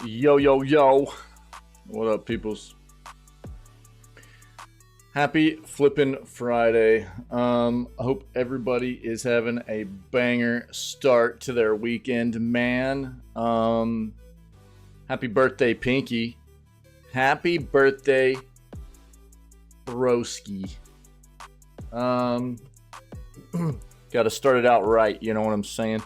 Yo, yo, yo. What up, peoples? Happy flippin' Friday. I hope everybody is having a banger start to their weekend, man. Happy birthday, Pinky. Happy birthday, broski. Gotta start it out right, you know what I'm saying?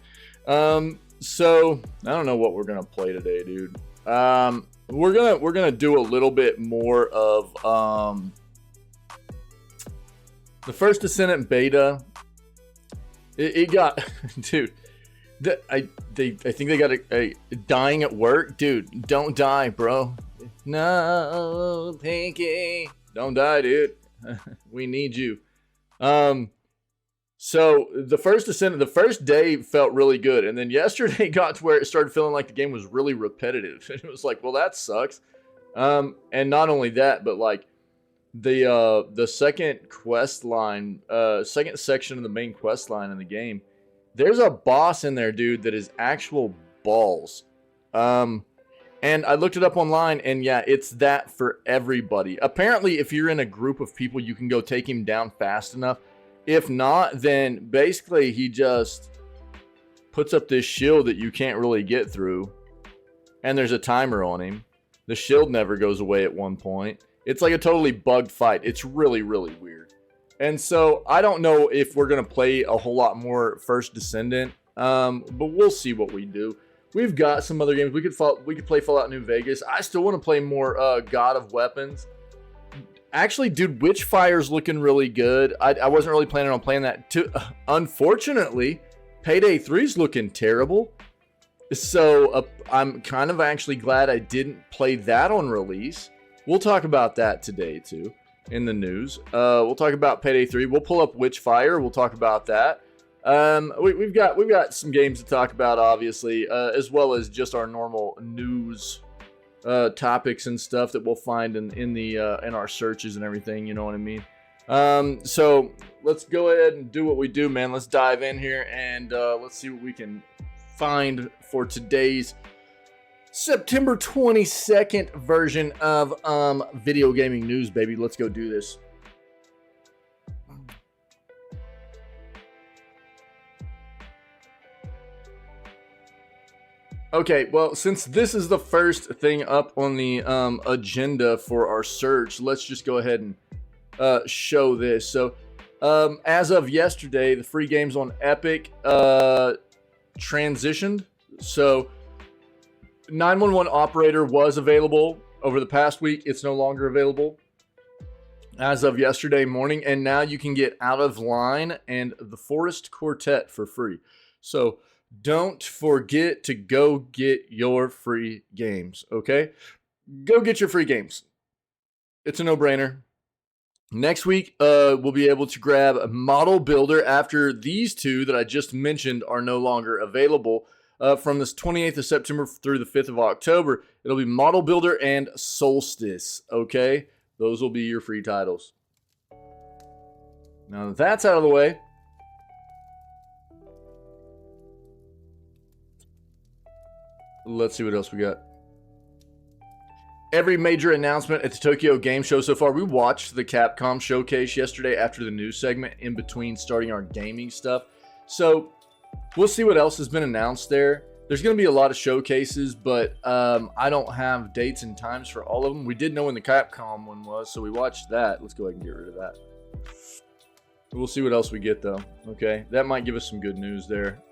So I don't know what we're gonna play today, dude. We're gonna do a little bit more of the first Descendant beta. It got, dude. I think they got a dying at work, dude. Don't die, bro. No, Pinky, don't die, dude. We need you. So the first Descendant, the first day felt really good, and then yesterday got to where it started feeling like the game was really repetitive. And it was like, well, that sucks. And not only that, but like the second quest line, second section of the main quest line in the game, there's a boss in there, dude, that is actual balls. And I looked it up online, and yeah, it's that for everybody. Apparently, if you're in a group of people, you can go take him down fast enough. If not, then basically he just puts up this shield that you can't really get through. And there's a timer on him. The shield never goes away at one point. It's like a totally bugged fight. It's really, really weird. And so I don't know if we're going to play a whole lot more First Descendant. But we'll see what we do. We've got some other games. We could play Fallout New Vegas. I still want to play more God of Weapons. Actually, dude, Witchfire's looking really good. I wasn't really planning on playing that too. Unfortunately, Payday 3's looking terrible. So I'm kind of actually glad I didn't play that on release. We'll talk about that today too in the news. We'll talk about Payday 3. We'll pull up Witchfire. We'll talk about that. We've got some games to talk about, obviously, as well as just our normal news topics and stuff that we'll find in our searches and everything, you know what I mean? So let's go ahead and do what we do, man. Let's dive in here and let's see what we can find for today's September 22nd version of video gaming news, baby. Let's go do this. Okay, well, since this is the first thing up on the agenda for our search, let's just go ahead and show this. So, as of yesterday, the free games on Epic transitioned. So, 911 Operator was available over the past week. It's no longer available as of yesterday morning. And now you can get Out of Line and The Forest Quartet for free. So, don't forget to go get your free games, okay? Go get your free games. It's a no-brainer. Next week, we'll be able to grab a Model Builder after these two that I just mentioned are no longer available. From this 28th of September through the 5th of October, it'll be Model Builder and Solstice, okay? Those will be your free titles. Now that that's out of the way, let's see what else we got. Every major announcement at the Tokyo Game Show so far. We watched the Capcom showcase yesterday after the news segment in between starting our gaming stuff. So we'll see what else has been announced there. There's going to be a lot of showcases, but I don't have dates and times for all of them. We did know when the Capcom one was, so we watched that. Let's go ahead and get rid of that. We'll see what else we get, though. Okay, that might give us some good news there.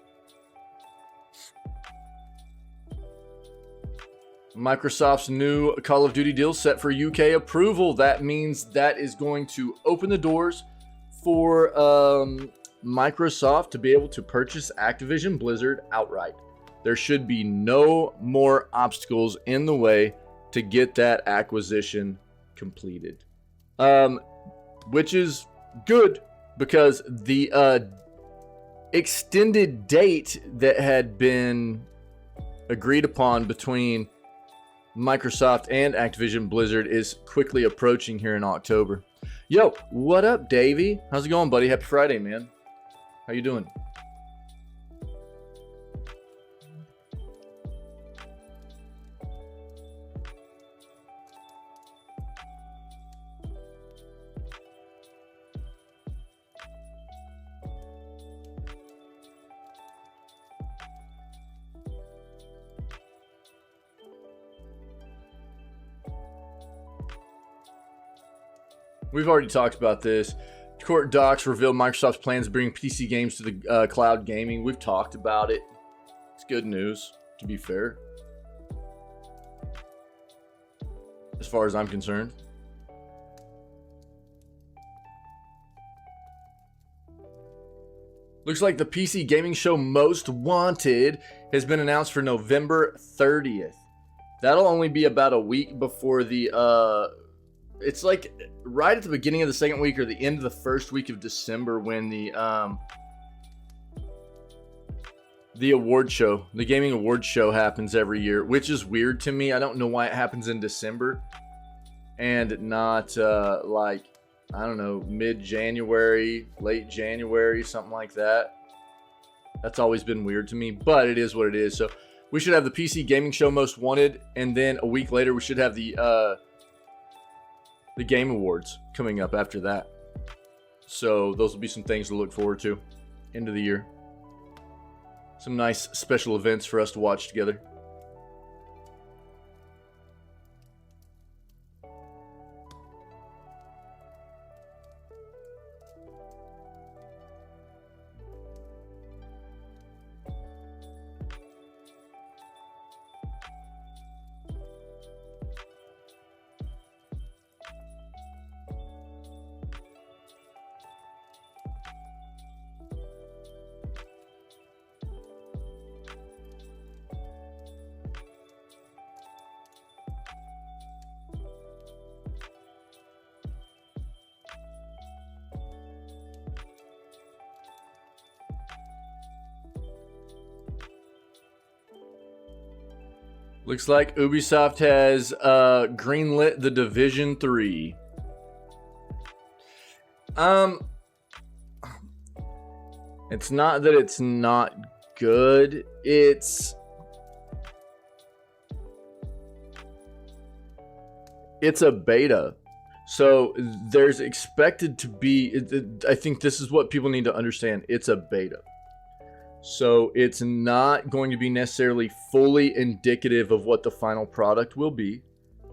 Microsoft's new Call of Duty deal set for UK approval. That means that is going to open the doors for Microsoft to be able to purchase Activision Blizzard outright. There should be no more obstacles in the way to get that acquisition completed. Which is good because the extended date that had been agreed upon between Microsoft and Activision Blizzard is quickly approaching here in October. Yo, what up, Davey? How's it going, buddy? Happy Friday, man. How you doing? We've already talked about this. Court docs reveal Microsoft's plans to bring PC games to the cloud gaming. We've talked about it. It's good news, to be fair, as far as I'm concerned. Looks like the PC gaming show Most Wanted has been announced for November 30th. That'll only be about a week before the, it's like right at the beginning of the second week or the end of the first week of December when the award show, the gaming award show happens every year, which is weird to me. I don't know why it happens in December and not like, I don't know, mid-January, late January, something like that. That's always been weird to me, but it is what it is. So we should have the PC gaming show Most Wanted, and then a week later we should have the Game Awards coming up after that. So those will be some things to look forward to end of the year. Some nice special events for us to watch together. Looks like Ubisoft has greenlit The Division 3. It's not that it's not good. It's a beta. So there's expected to be, I think this is what people need to understand. It's a beta. So it's not going to be necessarily fully indicative of what the final product will be.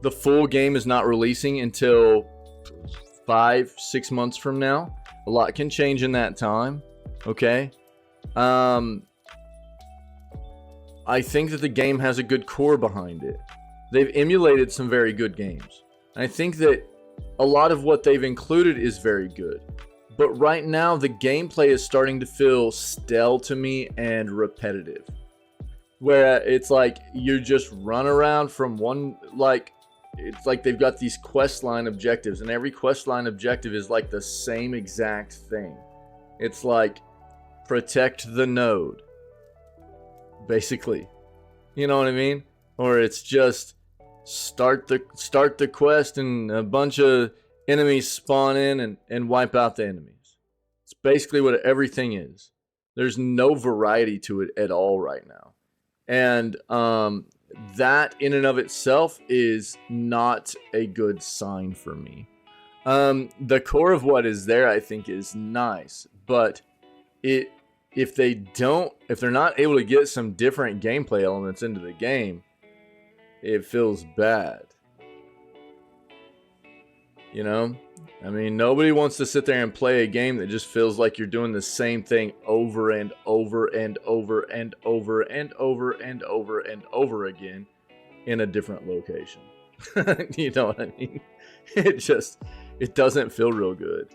The full game is not releasing until 5-6 months from now. A lot can change in that time. Okay. I think that the game has a good core behind it. They've emulated some very good games. I think that a lot of what they've included is very good. But right now, the gameplay is starting to feel stale to me and repetitive. Where it's like you just run around from one, like, it's like they've got these quest line objectives, and every quest line objective is like the same exact thing. It's like, protect the node, basically. You know what I mean? Or it's just start the quest and a bunch of enemies spawn in and wipe out the enemies. It's basically what everything is. There's no variety to it at all right now. And that in and of itself is not a good sign for me. The core of what is there, I think, is nice. But if they're not able to get some different gameplay elements into the game, it feels bad. You know? I mean, nobody wants to sit there and play a game that just feels like you're doing the same thing over and over and over and over and over and over and over again in a different location. You know what I mean? It doesn't feel real good.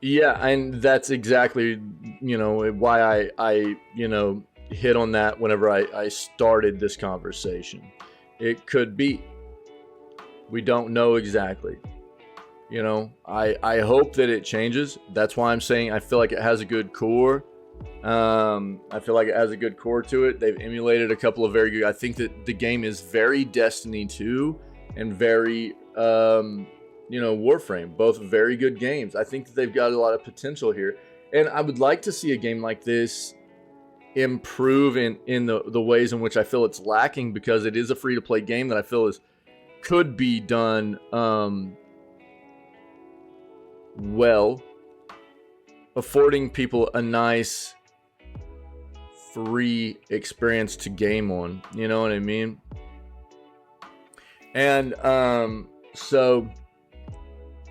Yeah, and that's exactly, you know, why I you know, hit on that whenever I started this conversation. It could be. We don't know exactly. You know, I hope that it changes. That's why I'm saying I feel like it has a good core. I feel like it has a good core to it. They've emulated a couple of very good. I think that the game is very Destiny 2 and very you know, Warframe, both very good games. I think that they've got a lot of potential here, and I would like to see a game like this improve in the ways in which I feel it's lacking, because it is a free-to-play game that I feel could be done well, affording people a nice free experience to game on. You know what I mean? And so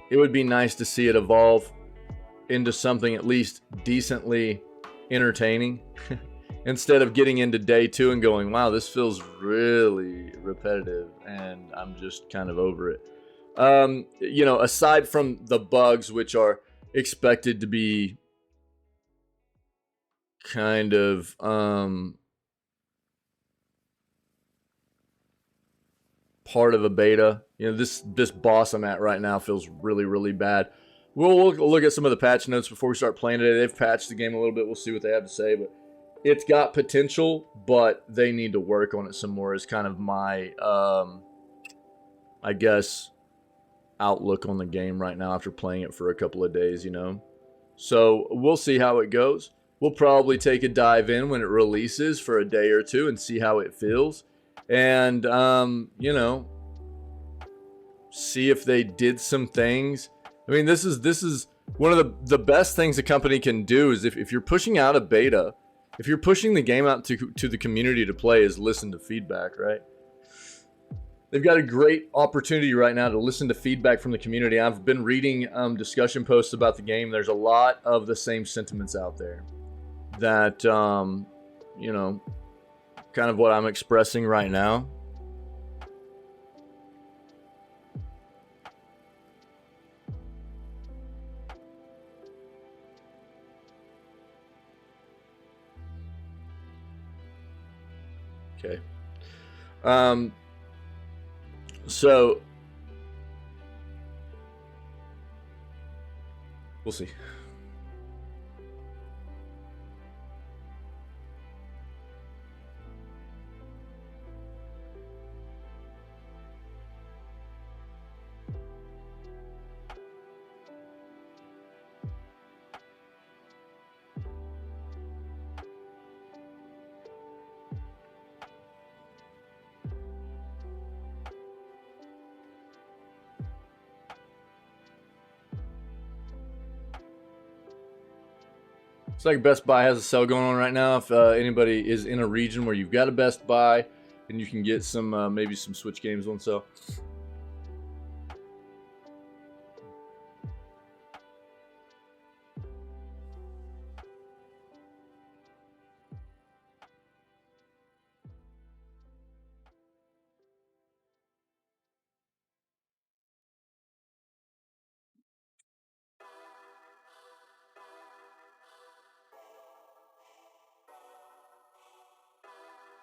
it would be nice to see it evolve into something at least decently entertaining instead of getting into day 2 and going, wow, this feels really repetitive and I'm just kind of over it. You know, aside from the bugs, which are expected to be kind of part of a beta. You know, this boss I'm at right now feels really, really bad. We'll look at some of the patch notes before we start playing today. They've patched the game a little bit. We'll see what they have to say, but it's got potential, but they need to work on it some more is kind of my, I guess, outlook on the game right now after playing it for a couple of days, you know? So we'll see how it goes. We'll probably take a dive in when it releases for a day or two and see how it feels. And, you know, see if they did some things. I mean, this is one of the best things a company can do is if you're pushing out a beta, if you're pushing the game out to the community to play, is listen to feedback, right? They've got a great opportunity right now to listen to feedback from the community. I've been reading discussion posts about the game. There's a lot of the same sentiments out there that, you know, kind of what I'm expressing right now. Okay. So we'll see. It's like Best Buy has a sale going on right now. If anybody is in a region where you've got a Best Buy, and you can get some maybe some Switch games on sale.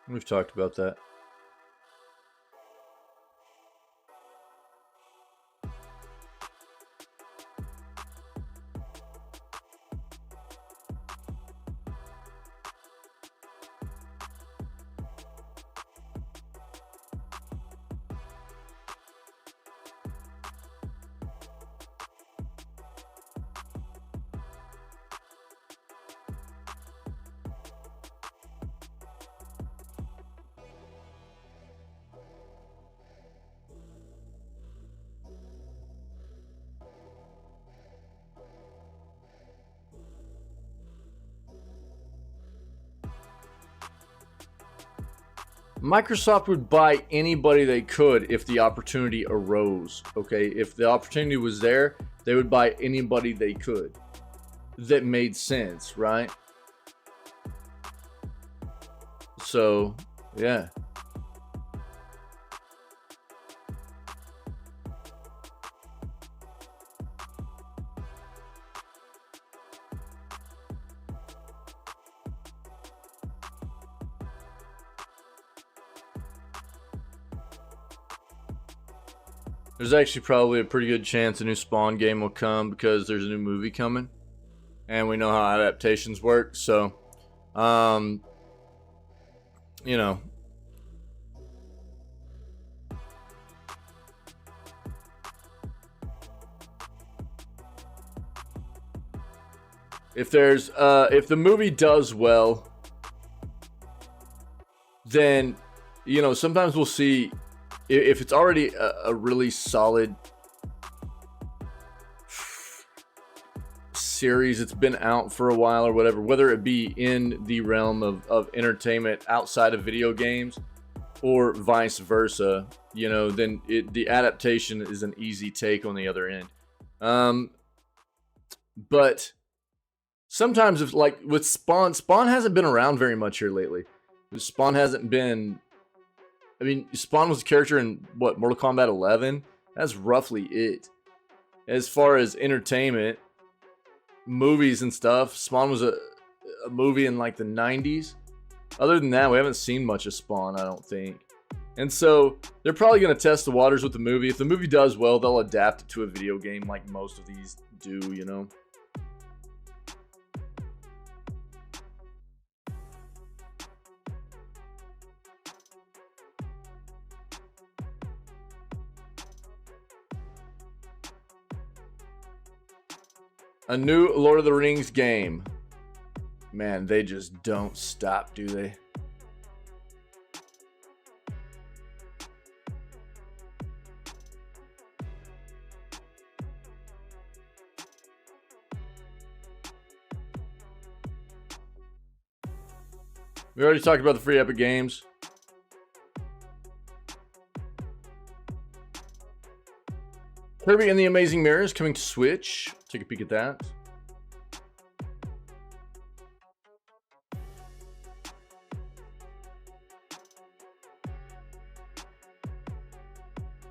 We've talked about that. Microsoft would buy anybody they could if the opportunity arose, okay? If the opportunity was there, they would buy anybody they could that made sense, right? So, yeah. There's actually probably a pretty good chance a new Spawn game will come because there's a new movie coming. And we know how adaptations work, so, you know. If there's, if the movie does well, then, you know, sometimes we'll see, if it's already a really solid series that's been out for a while or whatever, whether it be in the realm of entertainment outside of video games or vice versa, you know, then the adaptation is an easy take on the other end. But sometimes, if like with Spawn hasn't been around very much here lately. Spawn hasn't been. I mean, Spawn was a character in what, Mortal Kombat 11. That's roughly it. As far as entertainment, movies and stuff, Spawn was a movie in like the 90s. Other than that, we haven't seen much of Spawn, I don't think. And so they're probably going to test the waters with the movie. If the movie does well, they'll adapt it to a video game like most of these do, you know. A new Lord of the Rings game. Man, they just don't stop, do they? We already talked about the free Epic Games. Kirby and the Amazing Mirror is coming to Switch. Take a peek at that.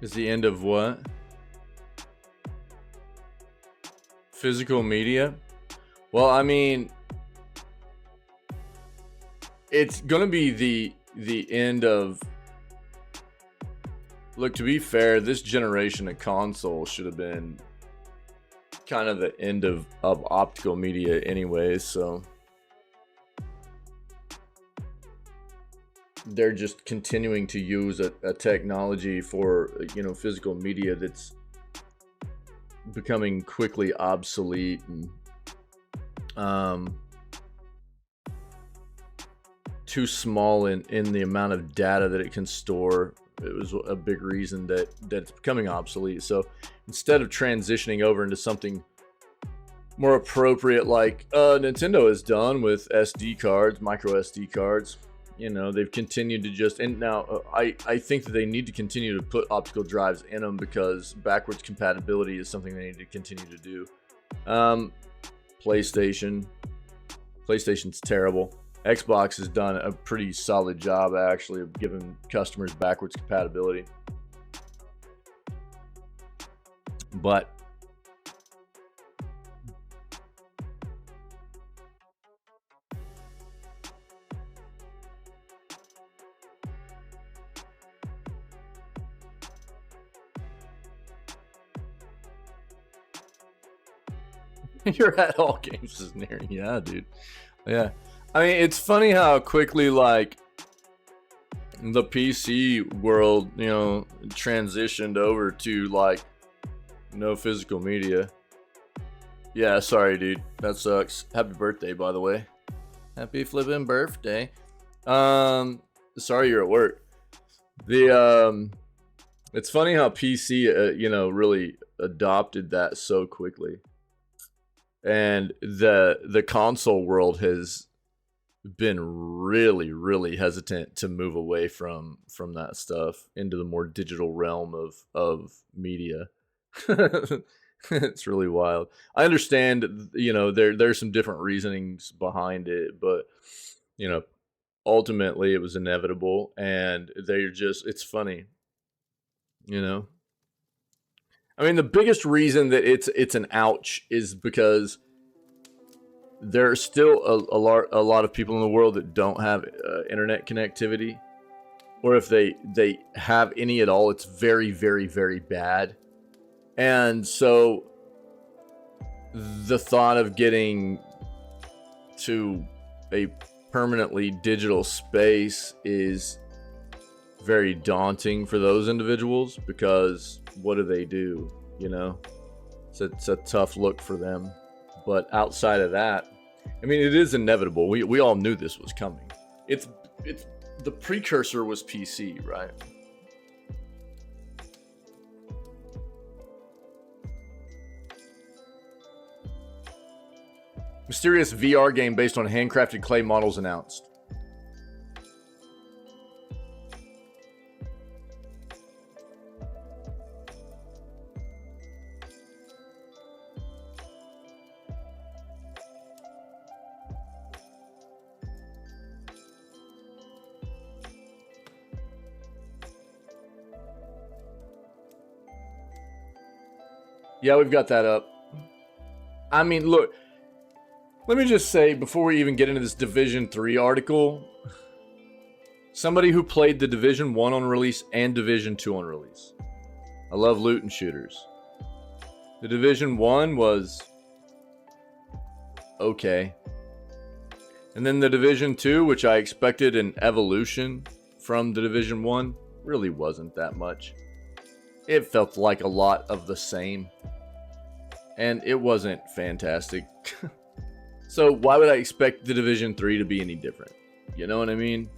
Is the end of what? Physical media? Well, I mean, it's gonna be the end of. Look, to be fair, this generation of console should have been kind of the end of optical media anyways, so they're just continuing to use a technology for, you know, physical media that's becoming quickly obsolete and too small in the amount of data that it can store. It was a big reason that it's becoming obsolete. So instead of transitioning over into something more appropriate, like Nintendo has done with SD cards, micro SD cards, you know, they've continued to just, and now I think that they need to continue to put optical drives in them because backwards compatibility is something they need to continue to do. PlayStation's terrible. Xbox has done a pretty solid job, actually, of giving customers backwards compatibility. But you're at all games is nearing. Yeah, dude. Yeah. I mean, it's funny how quickly, like, the PC world, you know, transitioned over to, like, no physical media. Yeah, sorry, dude. That sucks. Happy birthday, by the way. Happy flipping birthday. Sorry you're at work. It's funny how PC, you know, really adopted that so quickly. And the console world has been really hesitant to move away from that stuff into the more digital realm of media. It's really wild. I understand, you know, there's some different reasonings behind it, but, you know, ultimately it was inevitable, and they're just, it's funny, you know. I mean, the biggest reason that it's an ouch is because there are still a lot of people in the world that don't have internet connectivity, or if they have any at all, it's very bad. And so the thought of getting to a permanently digital space is very daunting for those individuals, because what do? You know, it's a tough look for them. But outside of that, I mean, it is inevitable. We all knew this was coming. It's the precursor was PC, right? Mysterious VR game based on handcrafted clay models announced. Yeah, we've got that up. I mean, look, let me just say before we even get into this Division 3 article, somebody who played the Division 1 on release and Division 2 on release. I love loot and shooters. The Division 1 was okay. And then the Division 2, which I expected an evolution from the Division 1, really wasn't that much. It felt like a lot of the same. And it wasn't fantastic. So why would I expect the Division 3 to be any different? You know what I mean?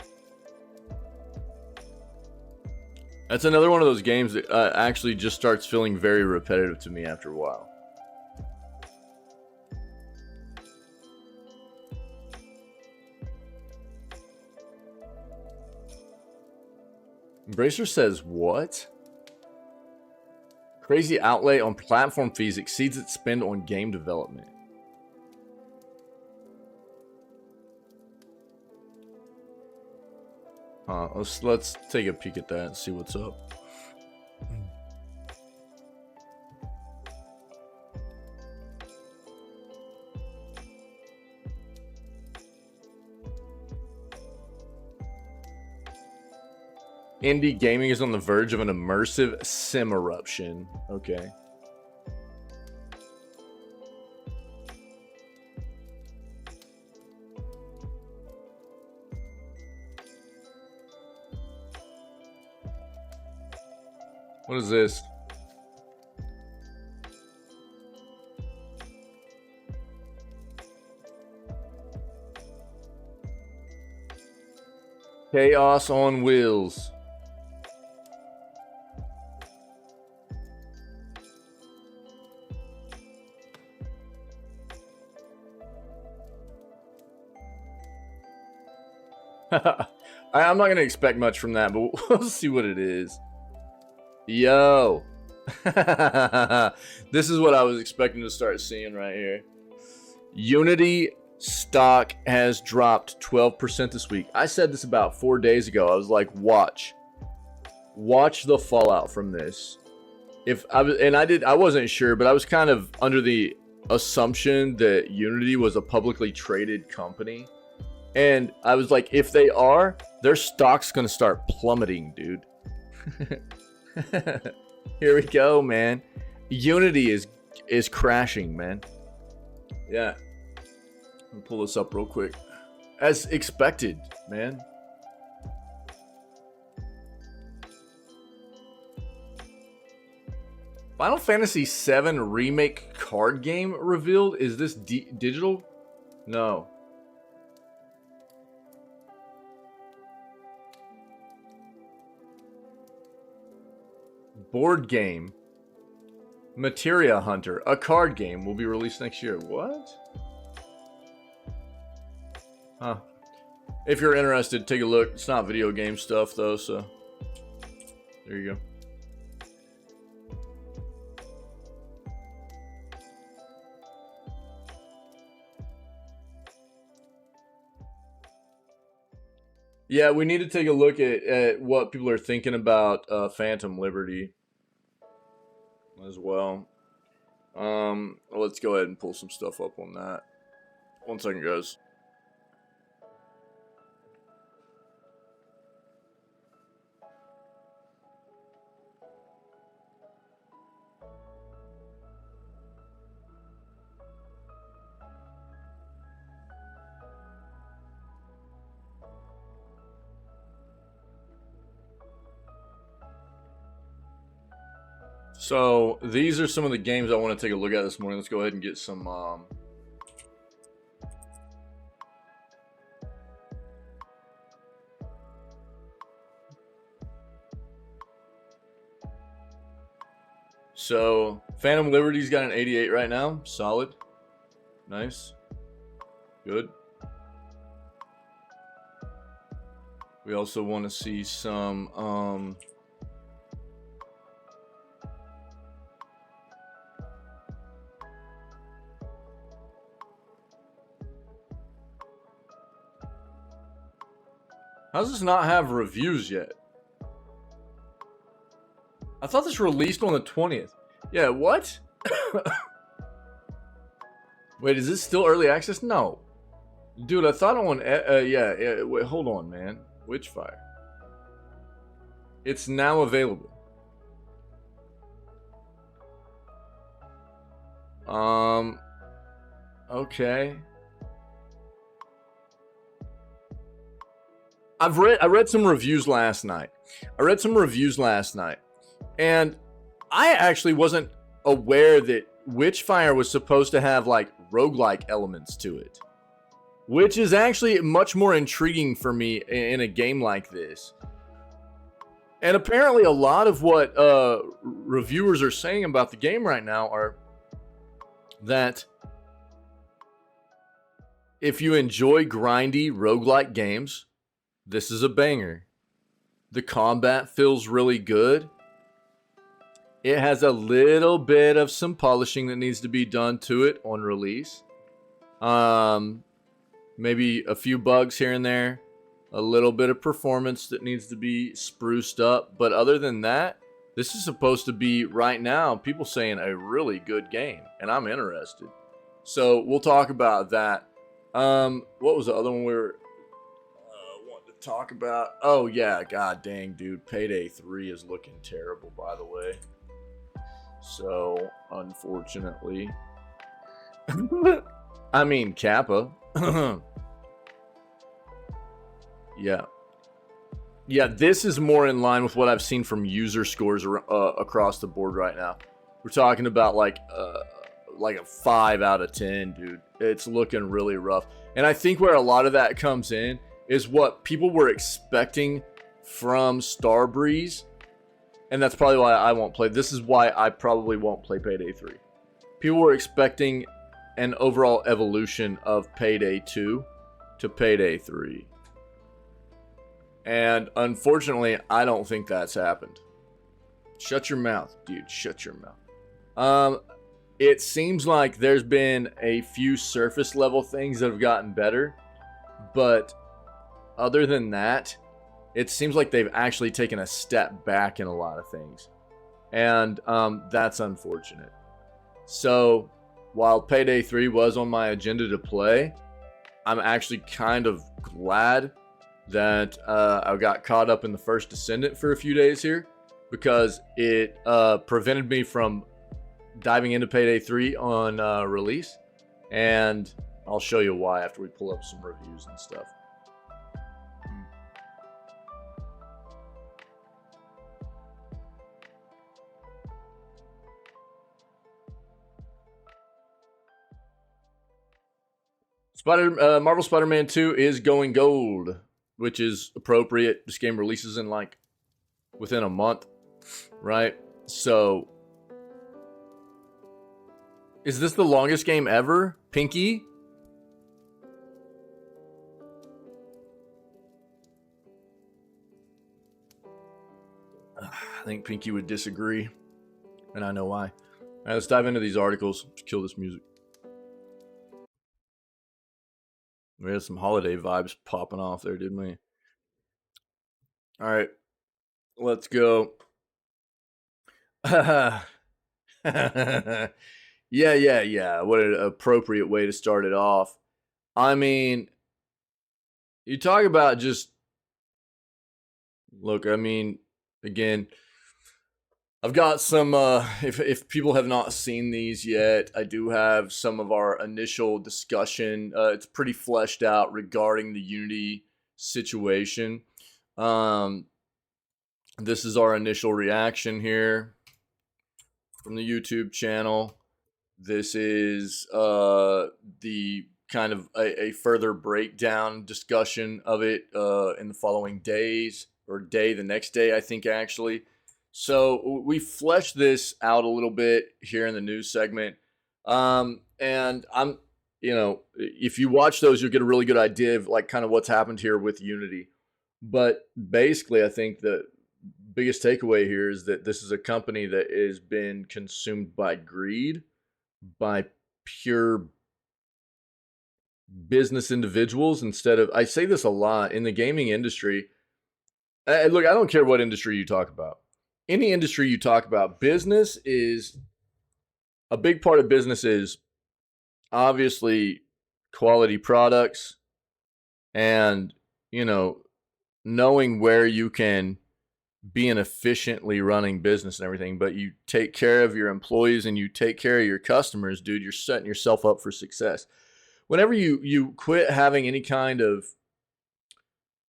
That's another one of those games that actually just starts feeling very repetitive to me after a while. Embracer says, what? Crazy outlay on platform fees exceeds its spend on game development. Let's take a peek at that and see what's up. Indie gaming is on the verge of an immersive sim eruption. Okay. What is this? Chaos on wheels. I'm not going to expect much from that, but we'll see what it is. Yo. This is what I was expecting to start seeing right here. Unity stock has dropped 12% this week. I said this about 4 days ago. I was like, watch the fallout from this. I wasn't sure, but I was kind of under the assumption that Unity was a publicly traded company. And I was like, if they are, their stock's going to start plummeting, dude. Here we go, man. Unity is crashing, man. Yeah. Let me pull this up real quick. As expected, man. Final Fantasy VII Remake card game revealed? Is this digital? No. Board game. Materia Hunter, a card game, will be released next year. What? Huh. If you're interested, take a look. It's not video game stuff, though, so there you go. Yeah, we need to take a look at what people are thinking about Phantom Liberty as well. Let's go ahead and pull some stuff up on that. 1 second, guys. So these are some of the games I want to take a look at this morning. Let's go ahead and get some so Phantom Liberty's got an 88 right now. Solid. Nice. Good. We also want to see some how does this not have reviews yet? I thought this released on the 20th. Yeah, what? Wait, is this still early access? No. Dude, I thought on... yeah, wait, hold on, man. Witchfire. It's now available. Okay. I read some reviews last night. And I actually wasn't aware that Witchfire was supposed to have like roguelike elements to it, which is actually much more intriguing for me in a game like this. And apparently a lot of what reviewers are saying about the game right now are that if you enjoy grindy roguelike games, this is a banger. The combat feels really good. It has a little bit of some polishing that needs to be done to it on release. Maybe a few bugs here and there. A little bit of performance that needs to be spruced up. But other than that, this is supposed to be, right now, people saying a really good game. And I'm interested. So we'll talk about that. What was the other one we were wanting to talk about? Oh, yeah. God dang, dude. Payday 3 is looking terrible, by the way. So, unfortunately. I mean, Kappa. Yeah. Yeah, this is more in line with what I've seen from user scores across the board right now. We're talking about like a 5 out of 10, dude. It's looking really rough. And I think where a lot of that comes in is what people were expecting from Starbreeze. And that's probably why I won't play. This is why I probably won't play Payday 3. People were expecting an overall evolution of Payday 2 to Payday 3. And unfortunately, I don't think that's happened. Shut your mouth, dude. Shut your mouth. It seems like there's been a few surface level things that have gotten better. But other than that, it seems like they've actually taken a step back in a lot of things. And that's unfortunate. So, while Payday 3 was on my agenda to play, I'm actually kind of glad that I got caught up in the First Descendant for a few days here. Because it prevented me from diving into Payday 3 on release. And I'll show you why after we pull up some reviews and stuff. Marvel Spider-Man 2 is going gold, which is appropriate. This game releases in like within a month, right? So, is this the longest game ever, Pinky? I think Pinky would disagree, and I know why. All right, let's dive into these articles. Let's kill this music. We had some holiday vibes popping off there, didn't we? All right, let's go. Yeah. What an appropriate way to start it off. I mean, you talk about just... Look, I mean, again... I've got some, if people have not seen these yet, I do have some of our initial discussion. It's pretty fleshed out regarding the Unity situation. This is our initial reaction here from the YouTube channel. This is the kind of a further breakdown discussion of it in the following days, or the next day, I think, actually. So we fleshed this out a little bit here in the news segment, and I'm if you watch those, you'll get a really good idea of like kind of what's happened here with Unity. But basically, I think the biggest takeaway here is that this is a company that has been consumed by greed, by pure business individuals instead of, I say this a lot in the gaming industry. Look, I don't care what industry you talk about. Any industry you talk about, business is a big part of business is obviously quality products and, knowing where you can be an efficiently running business and everything, but you take care of your employees and you take care of your customers, dude, you're setting yourself up for success. Whenever you quit having any kind of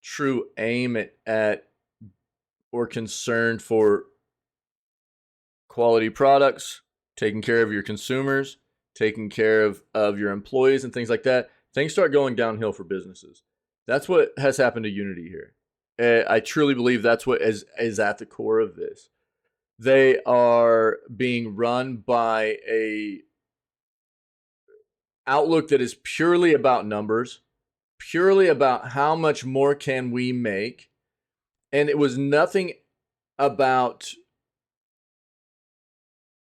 true aim at or concern for quality products, taking care of your consumers, taking care of your employees and things like that, things start going downhill for businesses. That's what has happened to Unity here. I truly believe that's what is at the core of this. They are being run by a outlook that is purely about numbers, purely about how much more can we make. And it was nothing about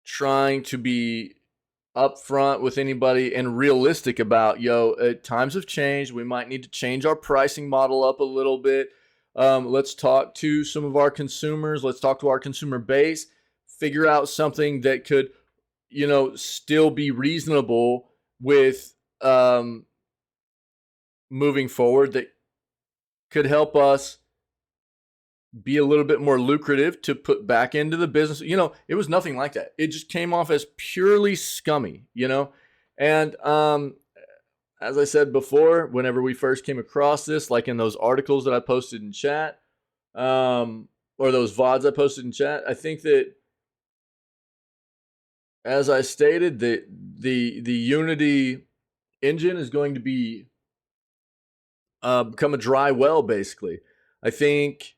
trying to be upfront with anybody and realistic about, times have changed. We might need to change our pricing model up a little bit. Let's talk to some of our consumers. Let's talk to our consumer base, figure out something that could, still be reasonable with moving forward, that could help us be a little bit more lucrative to put back into the business. It was nothing like that. It just came off as purely scummy, and as I said before, whenever we first came across this, like in those articles that I posted in chat, or those VODs I posted in chat, I think that, as I stated, the Unity engine is going to be become a dry well, basically. I think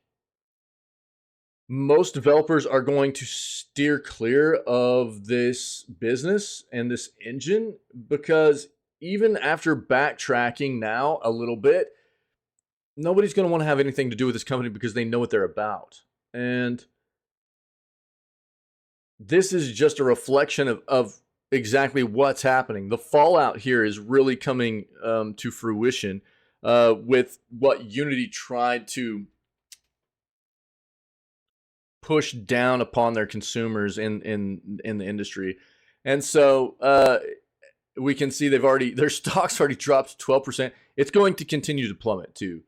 most developers are going to steer clear of this business and this engine, because even after backtracking now a little bit, nobody's going to want to have anything to do with this company because they know what they're about. And this is just a reflection of exactly what's happening. The fallout here is really coming to fruition with what Unity tried to push down upon their consumers in the industry. And so we can see their stocks already dropped 12%. It's going to continue to plummet too.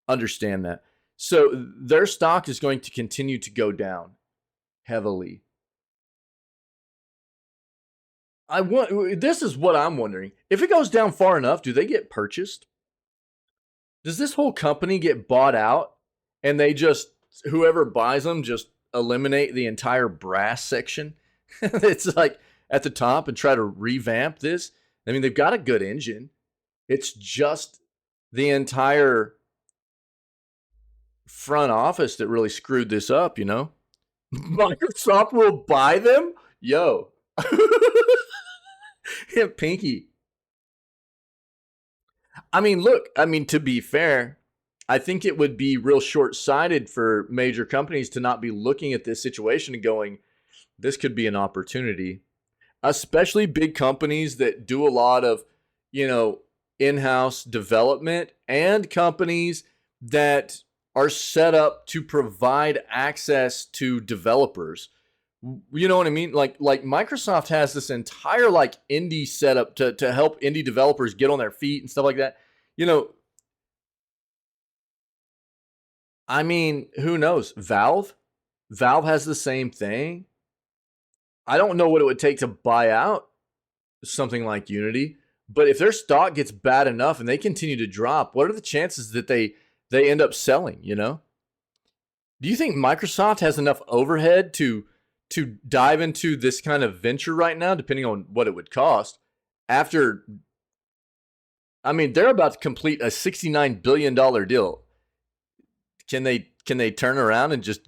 Understand that. So their stock is going to continue to go down heavily. This is what I'm wondering. If it goes down far enough, do they get purchased? Does this whole company get bought out and they just, whoever buys them, just eliminate the entire brass section? It's like at the top and try to revamp this. I mean, they've got a good engine. It's just the entire front office that really screwed this up, Microsoft will buy them? Yo. Yeah, Pinky. I mean, look, to be fair, I think it would be real short-sighted for major companies to not be looking at this situation and going, this could be an opportunity. Especially big companies that do a lot of, in-house development, and companies that are set up to provide access to developers. You know what I mean? Like Microsoft has this entire indie setup to help indie developers get on their feet and stuff like that. Who knows? Valve has the same thing. I don't know what it would take to buy out something like Unity, but if their stock gets bad enough and they continue to drop, what are the chances that they end up selling, Do you think Microsoft has enough overhead to dive into this kind of venture right now, depending on what it would cost? They're about to complete a $69 billion deal. Can they turn around and just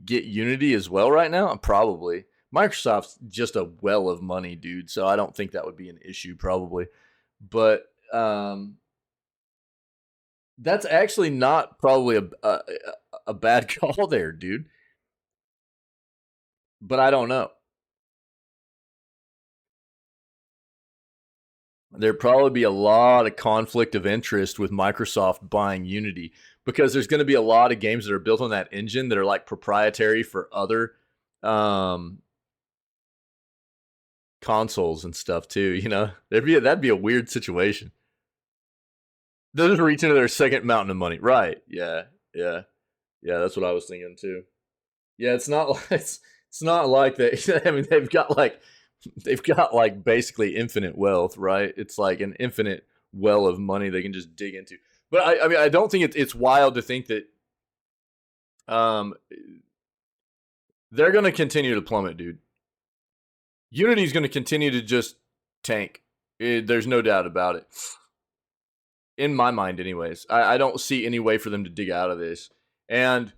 get Unity as well right now? Probably. Microsoft's just a well of money, dude, so I don't think that would be an issue, probably. But that's actually not probably a bad call there, dude. But I don't know. There'd probably be a lot of conflict of interest with Microsoft buying Unity, because there's going to be a lot of games that are built on that engine that are like proprietary for other consoles and stuff too. You know, that'd be a weird situation. They're just reaching to their second mountain of money, right? Yeah, yeah, yeah. That's what I was thinking too. Yeah, it's not like it's not like that. I mean, they've got like basically infinite wealth, right? It's like an infinite well of money they can just dig into. But I mean, I don't think it's wild to think that um they're going to continue to plummet, dude. Unity's going to continue to just tank. There's no doubt about it. In my mind, anyways. I don't see any way for them to dig out of this. And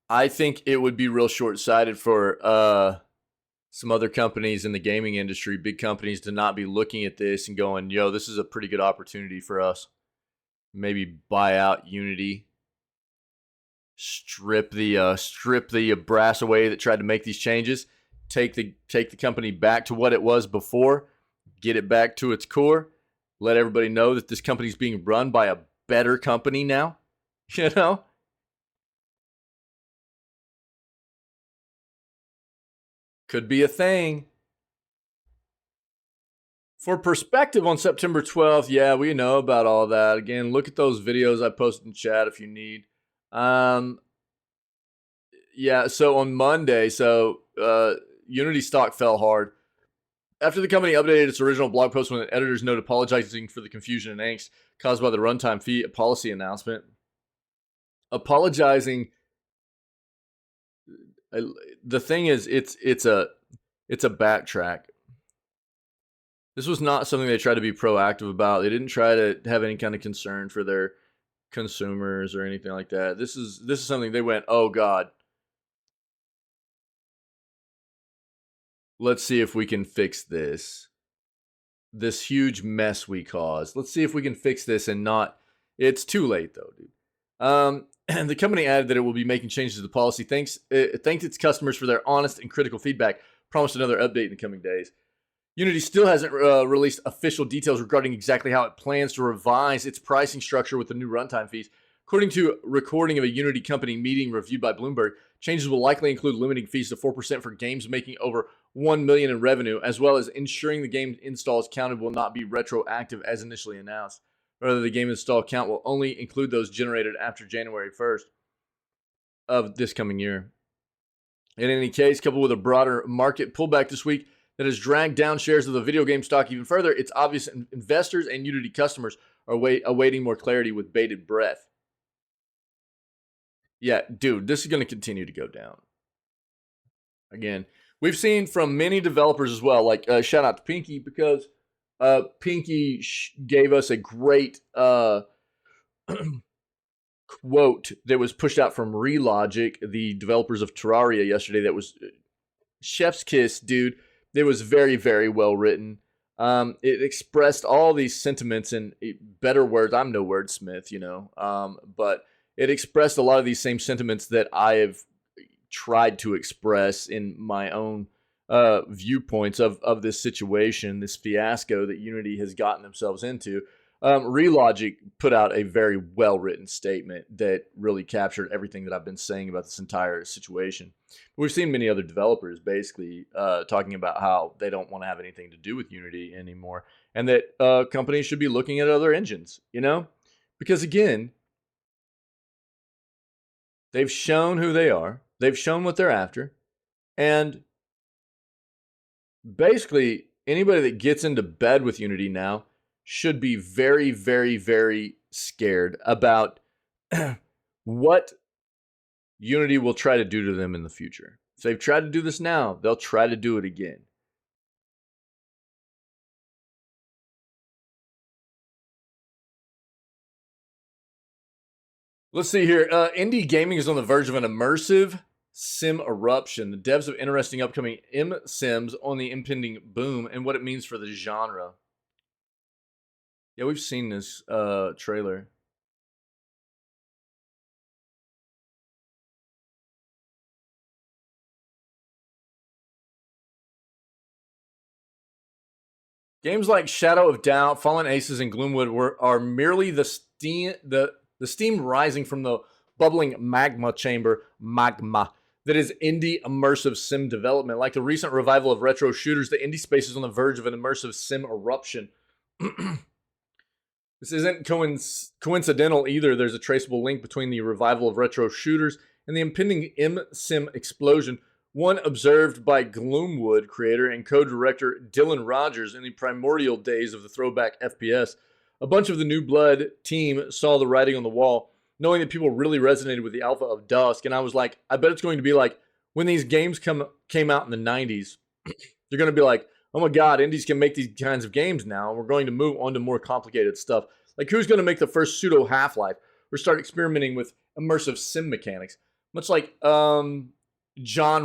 I think it would be real short-sighted for some other companies in the gaming industry, big companies, to not be looking at this and going, yo, this is a pretty good opportunity for us. Maybe buy out Unity, strip the brass away that tried to make these changes, take the company back to what it was before, get it back to its core, let everybody know that this company is being run by a better company now. You know? Could be a thing. For perspective on September 12th, yeah, we know about all that. Again, look at those videos I posted in chat if you need. Yeah, so on Monday, Unity stock fell hard after the company updated its original blog post with an editor's note apologizing for the confusion and angst caused by the runtime fee policy announcement. Apologizing. The thing is, it's a backtrack. This was not something they tried to be proactive about. They didn't try to have any kind of concern for their consumers or anything like that. This is something they went, oh God, let's see if we can fix this huge mess we caused. Let's see if we can fix this and not. It's too late though, dude. And the company added that it will be making changes to the policy. Thanked its customers for their honest and critical feedback. Promised another update in the coming days. Unity still hasn't released official details regarding exactly how it plans to revise its pricing structure with the new runtime fees. According to recording of a Unity company meeting reviewed by Bloomberg, changes will likely include limiting fees to 4% for games making over $1 million in revenue, as well as ensuring the game installs counted will not be retroactive as initially announced. Rather, the game install count will only include those generated after January 1st of this coming year. In any case, coupled with a broader market pullback this week that has dragged down shares of the video game stock even further, it's obvious investors and Unity customers are awaiting more clarity with bated breath. Yeah, dude, this is going to continue to go down. Again, we've seen from many developers as well, like shout out to Pinky, because Pinky gave us a great quote that was pushed out from Relogic, the developers of Terraria, yesterday. That was chef's kiss, dude. It was very, very well written. It expressed all these sentiments in better words. I'm no wordsmith, you know, but it expressed a lot of these same sentiments that I have tried to express in my own viewpoints of this situation, this fiasco that Unity has gotten themselves into. Relogic put out a very well-written statement that really captured everything that I've been saying about this entire situation. We've seen many other developers basically talking about how they don't want to have anything to do with Unity anymore, and that companies should be looking at other engines, you know? Because again, they've shown who they are, they've shown what they're after, and basically anybody that gets into bed with Unity now should be very, very, very scared about what Unity will try to do to them in the future. If they've tried to do this now, they'll try to do it again. Let's see here. Indie gaming is on the verge of an immersive sim eruption. The devs have interesting upcoming M sims on the impending boom and what it means for the genre. Yeah, we've seen this trailer. Games like Shadow of Doubt, Fallen Aces, and Gloomwood are merely the steam rising from the bubbling magma chamber, that is indie immersive sim development. Like the recent revival of retro shooters, the indie space is on the verge of an immersive sim eruption. This isn't coincidental either. There's a traceable link between the revival of retro shooters and the impending M-Sim explosion, one observed by Gloomwood creator and co-director Dylan Rogers in the primordial days of the throwback FPS. A bunch of the New Blood team saw the writing on the wall, knowing that people really resonated with the alpha of Dusk, and I was like, I bet it's going to be like when these games came out in the 90s, they're going to be like, oh my god, indies can make these kinds of games now, and we're going to move on to more complicated stuff. Like, who's going to make the first pseudo Half-Life or start experimenting with immersive sim mechanics? Much like John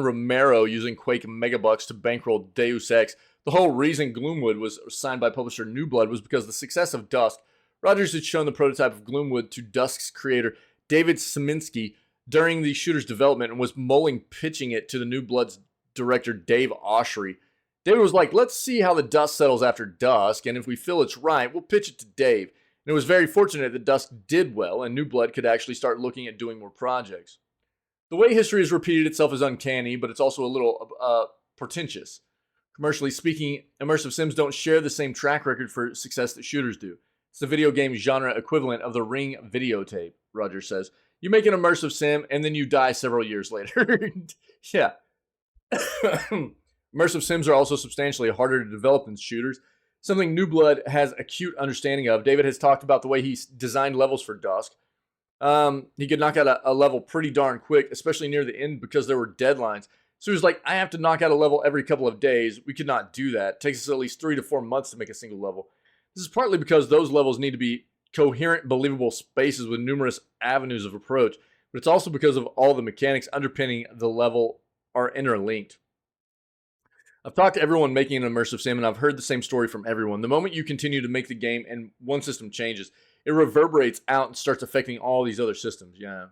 Romero using Quake Megabucks to bankroll Deus Ex. The whole reason Gloomwood was signed by publisher New Blood was because of the success of Dusk. Rogers had shown the prototype of Gloomwood to Dusk's creator David Szymanski during the shooter's development and was mulling pitching it to the New Blood's director Dave Oshry. David was like, let's see how the dust settles after Dusk, and if we feel it's right, we'll pitch it to Dave. And it was very fortunate that Dusk did well, and New Blood could actually start looking at doing more projects. The way history has repeated itself is uncanny, but it's also a little portentous. Commercially speaking, immersive sims don't share the same track record for success that shooters do. It's the video game genre equivalent of the Ring videotape, Rogers says. You make an immersive sim, and then you die several years later. Yeah. Immersive sims are also substantially harder to develop than shooters, something New Blood has acute understanding of. David has talked about the way he designed levels for Dusk. He could knock out a level pretty darn quick, especially near the end because there were deadlines. So he was like, I have to knock out a level every couple of days. We could not do that. It takes us at least 3 to 4 months to make a single level. This is partly because those levels need to be coherent, believable spaces with numerous avenues of approach, but it's also because of all the mechanics underpinning the level are interlinked. I've talked to everyone making an immersive sim, and I've heard the same story from everyone. The moment you continue to make the game and one system changes, it reverberates out and starts affecting all these other systems. Yeah.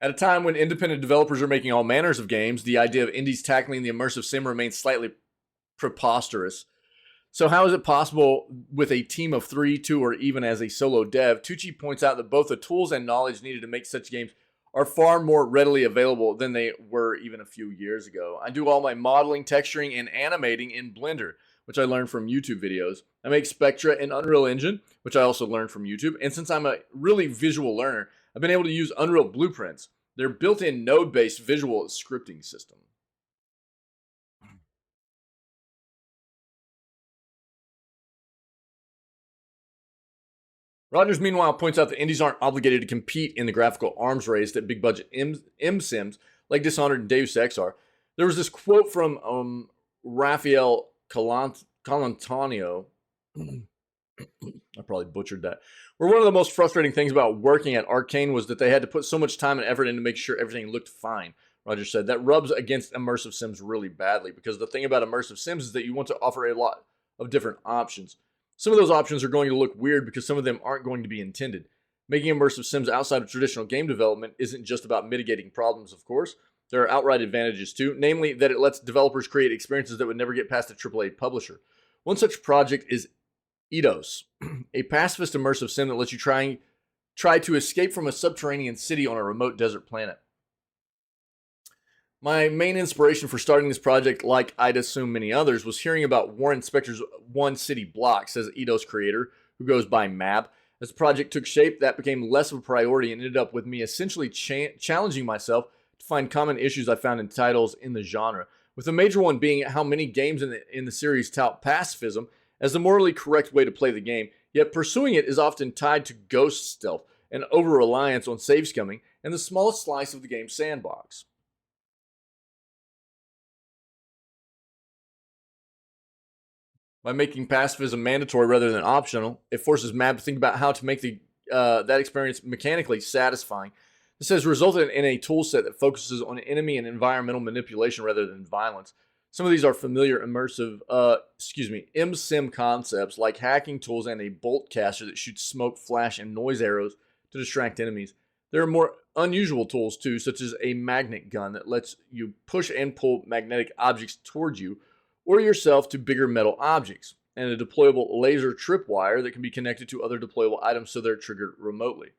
At a time when independent developers are making all manners of games, the idea of indies tackling the immersive sim remains slightly preposterous. So how is it possible with a team of 3, 2, or even as a solo dev? Tucci points out that both the tools and knowledge needed to make such games are far more readily available than they were even a few years ago. I do all my modeling, texturing, and animating in Blender, which I learned from YouTube videos. I make Spectra in Unreal Engine, which I also learned from YouTube. And since I'm a really visual learner, I've been able to use Unreal Blueprints, their built-in node-based visual scripting system. Rogers, meanwhile, points out that indies aren't obligated to compete in the graphical arms race that big-budget M-Sims like Dishonored and Deus Ex are. There was this quote from Raphael Colantonio. I probably butchered that. Where one of the most frustrating things about working at Arcane was that they had to put so much time and effort in to make sure everything looked fine. Rogers said that rubs against immersive sims really badly because the thing about immersive sims is that you want to offer a lot of different options. Some of those options are going to look weird because some of them aren't going to be intended. Making immersive sims outside of traditional game development isn't just about mitigating problems, of course. There are outright advantages too, namely that it lets developers create experiences that would never get past a AAA publisher. One such project is Eidos, a pacifist immersive sim that lets you try to escape from a subterranean city on a remote desert planet. My main inspiration for starting this project, like I'd assume many others, was hearing about Warren Spector's One City Block, says Eidos creator, who goes by Mab. As the project took shape, that became less of a priority and ended up with me essentially challenging myself to find common issues I found in titles in the genre, with the major one being how many games in the series tout pacifism as the morally correct way to play the game, yet pursuing it is often tied to ghost stealth and over-reliance on save scumming and the smallest slice of the game's sandbox. By making pacifism mandatory rather than optional, it forces Mab to think about how to make that experience mechanically satisfying. This has resulted in a toolset that focuses on enemy and environmental manipulation rather than violence. Some of these are familiar immersive, MSIM concepts like hacking tools and a bolt caster that shoots smoke, flash, and noise arrows to distract enemies. There are more unusual tools too, such as a magnet gun that lets you push and pull magnetic objects towards you or yourself to bigger metal objects, and a deployable laser tripwire that can be connected to other deployable items so they're triggered remotely.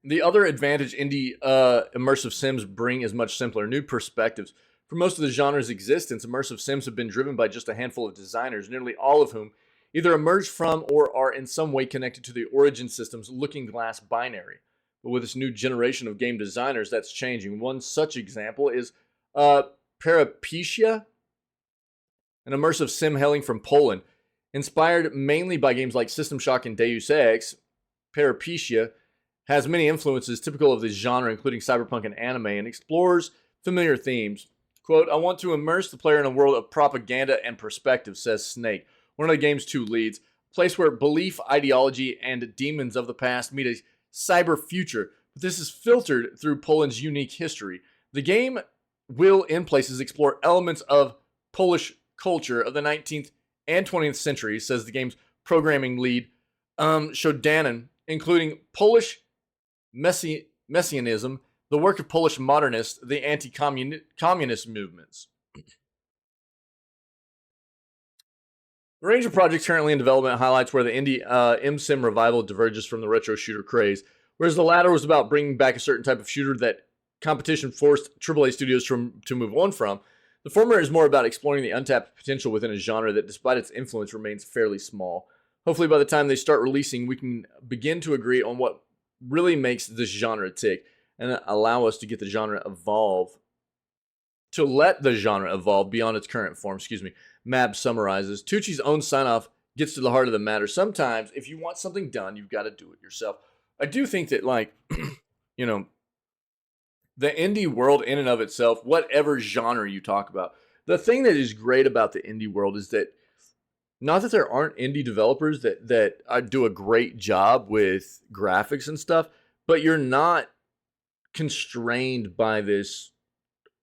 The other advantage indie immersive sims bring is much simpler, new perspectives. For most of the genre's existence, immersive sims have been driven by just a handful of designers, nearly all of whom either emerged from or are in some way connected to the origin system's Looking Glass binary. But with this new generation of game designers, that's changing. One such example is Parapecia, an immersive sim hailing from Poland. Inspired mainly by games like System Shock and Deus Ex, Parapecia has many influences typical of this genre, including cyberpunk and anime, and explores familiar themes. Quote, "I want to immerse the player in a world of propaganda and perspective," says Snake, one of the game's two leads, a place where belief, ideology, and demons of the past meet a cyber future, but this is filtered through Poland's unique history. The game will, in places, explore elements of Polish culture of the 19th and 20th century, says the game's programming lead, Shodanin, including Polish Messianism, the work of Polish modernists, the anti-communist movements. The range of projects currently in development highlights where the indie MSIM revival diverges from the retro shooter craze, whereas the latter was about bringing back a certain type of shooter that competition forced AAA studios to move on from. The former is more about exploring the untapped potential within a genre that, despite its influence, remains fairly small. Hopefully by the time they start releasing, we can begin to agree on what really makes this genre tick and allow us to get the genre evolve, to let the genre evolve beyond its current form. Mab summarizes. Tucci's own sign-off gets to the heart of the matter. Sometimes, if you want something done, you've got to do it yourself. I do think that, like, the indie world in and of itself, whatever genre you talk about, the thing that is great about the indie world is that, not that there aren't indie developers that do a great job with graphics and stuff, but you're not constrained by this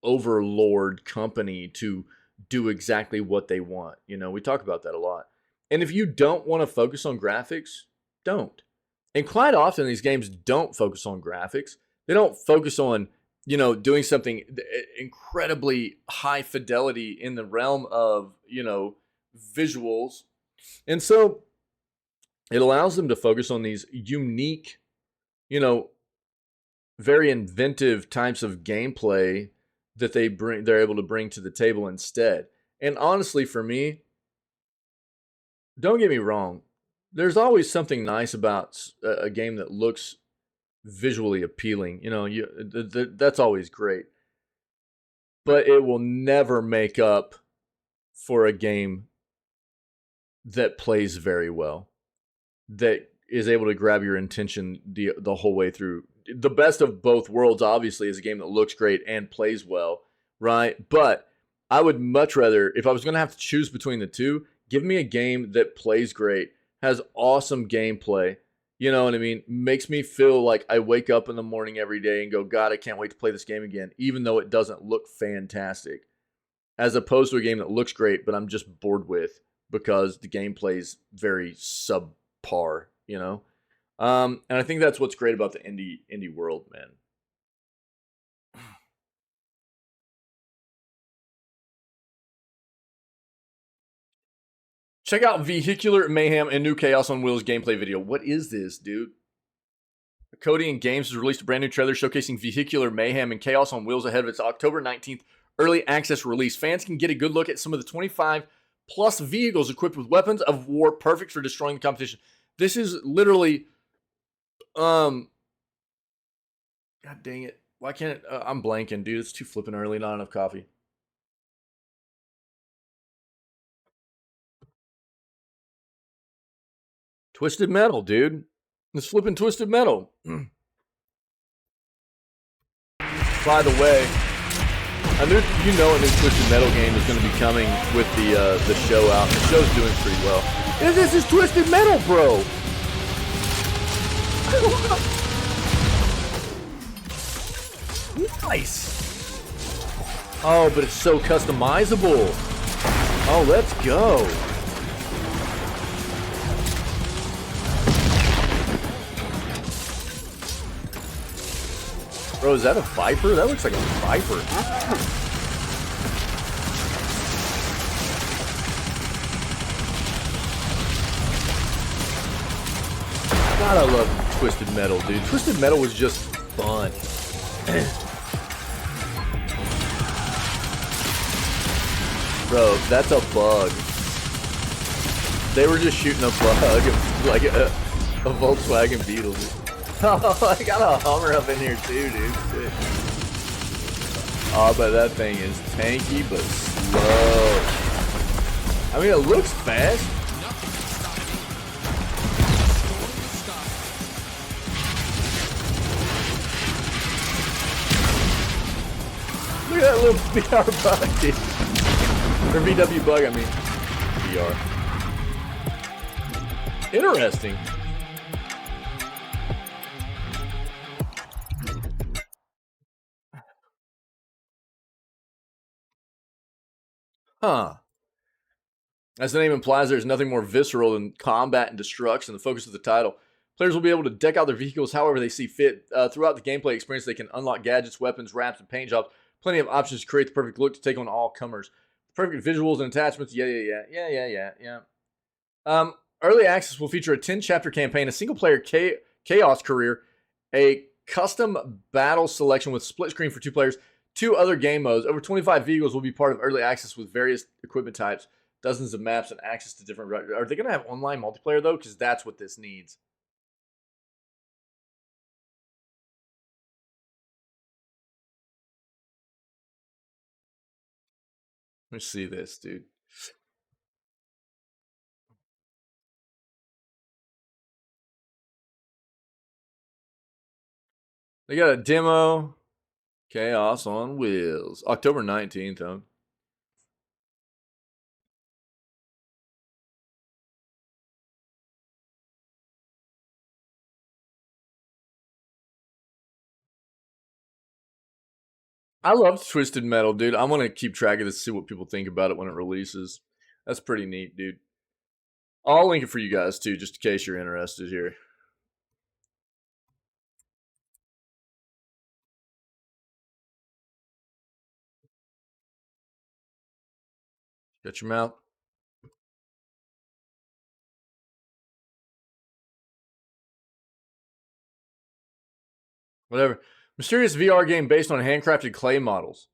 overlord company to do exactly what they want. We talk about that a lot. And if you don't want to focus on graphics, don't. And quite often these games don't focus on graphics. They don't focus on, doing something incredibly high fidelity in the realm of, visuals. And so it allows them to focus on these unique, very inventive types of gameplay that they're able to bring to the table instead. And honestly, for me, don't get me wrong, there's always something nice about a game that looks visually appealing. That's always great. But it will never make up for a game that plays very well, that is able to grab your attention the whole way through. The best of both worlds, obviously, is a game that looks great and plays well, right? But I would much rather, if I was going to have to choose between the two, give me a game that plays great, has awesome gameplay, you know what I mean? Makes me feel like I wake up in the morning every day and go, God, I can't wait to play this game again, even though it doesn't look fantastic. As opposed to a game that looks great, but I'm just bored with because the gameplay's very subpar, And I think that's what's great about the indie world, man. Check out Vehicular Mayhem and New Chaos on Wheels gameplay video. What is this, dude? Cody and Games has released a brand new trailer showcasing Vehicular Mayhem and Chaos on Wheels ahead of its October 19th early access release. Fans can get a good look at some of the 25 plus vehicles equipped with weapons of war, perfect for destroying the competition. This is literally, God dang it. Why can't it, I'm blanking, dude. It's too flipping early, not enough coffee. Twisted Metal, dude. It's flipping Twisted Metal. By the way, a new Twisted Metal game is going to be coming with the show out. The show's doing pretty well. And this is Twisted Metal, bro. Nice. Oh, but it's so customizable. Oh, let's go. Bro, is that a Viper? That looks like a Viper. God, I love Twisted Metal, dude. Twisted Metal was just fun. Bro, that's a bug. They were just shooting a bug, like a Volkswagen Beetle, dude. Oh, I got a Hummer up in here too, dude. Shit. Oh, but that thing is tanky but slow. I mean, it looks fast. Look at that little VR bug, dude. Or VW bug, I mean. VR. Interesting. Huh. As the name implies, there's nothing more visceral than combat and destruction, the focus of the title. Players will be able to deck out their vehicles however they see fit. Throughout the gameplay experience, they can unlock gadgets, weapons, wraps, and paint jobs. Plenty of options to create the perfect look to take on all comers. Perfect visuals and attachments. Yeah. Early access will feature a 10-chapter campaign, a single-player chaos career, a custom battle selection with split screen for 2 players, 2 other game modes. Over 25 vehicles will be part of early access with various equipment types, dozens of maps, and access to different... Are they going to have online multiplayer, though? Because that's what this needs. Let me see this, dude. They got a demo. Chaos on Wheels. October 19th, huh? I love Twisted Metal, dude. I'm gonna keep track of this, see what people think about it when it releases. That's pretty neat, dude. I'll link it for you guys too, just in case you're interested here. Shut your mouth. Whatever. Mysterious VR game based on handcrafted clay models.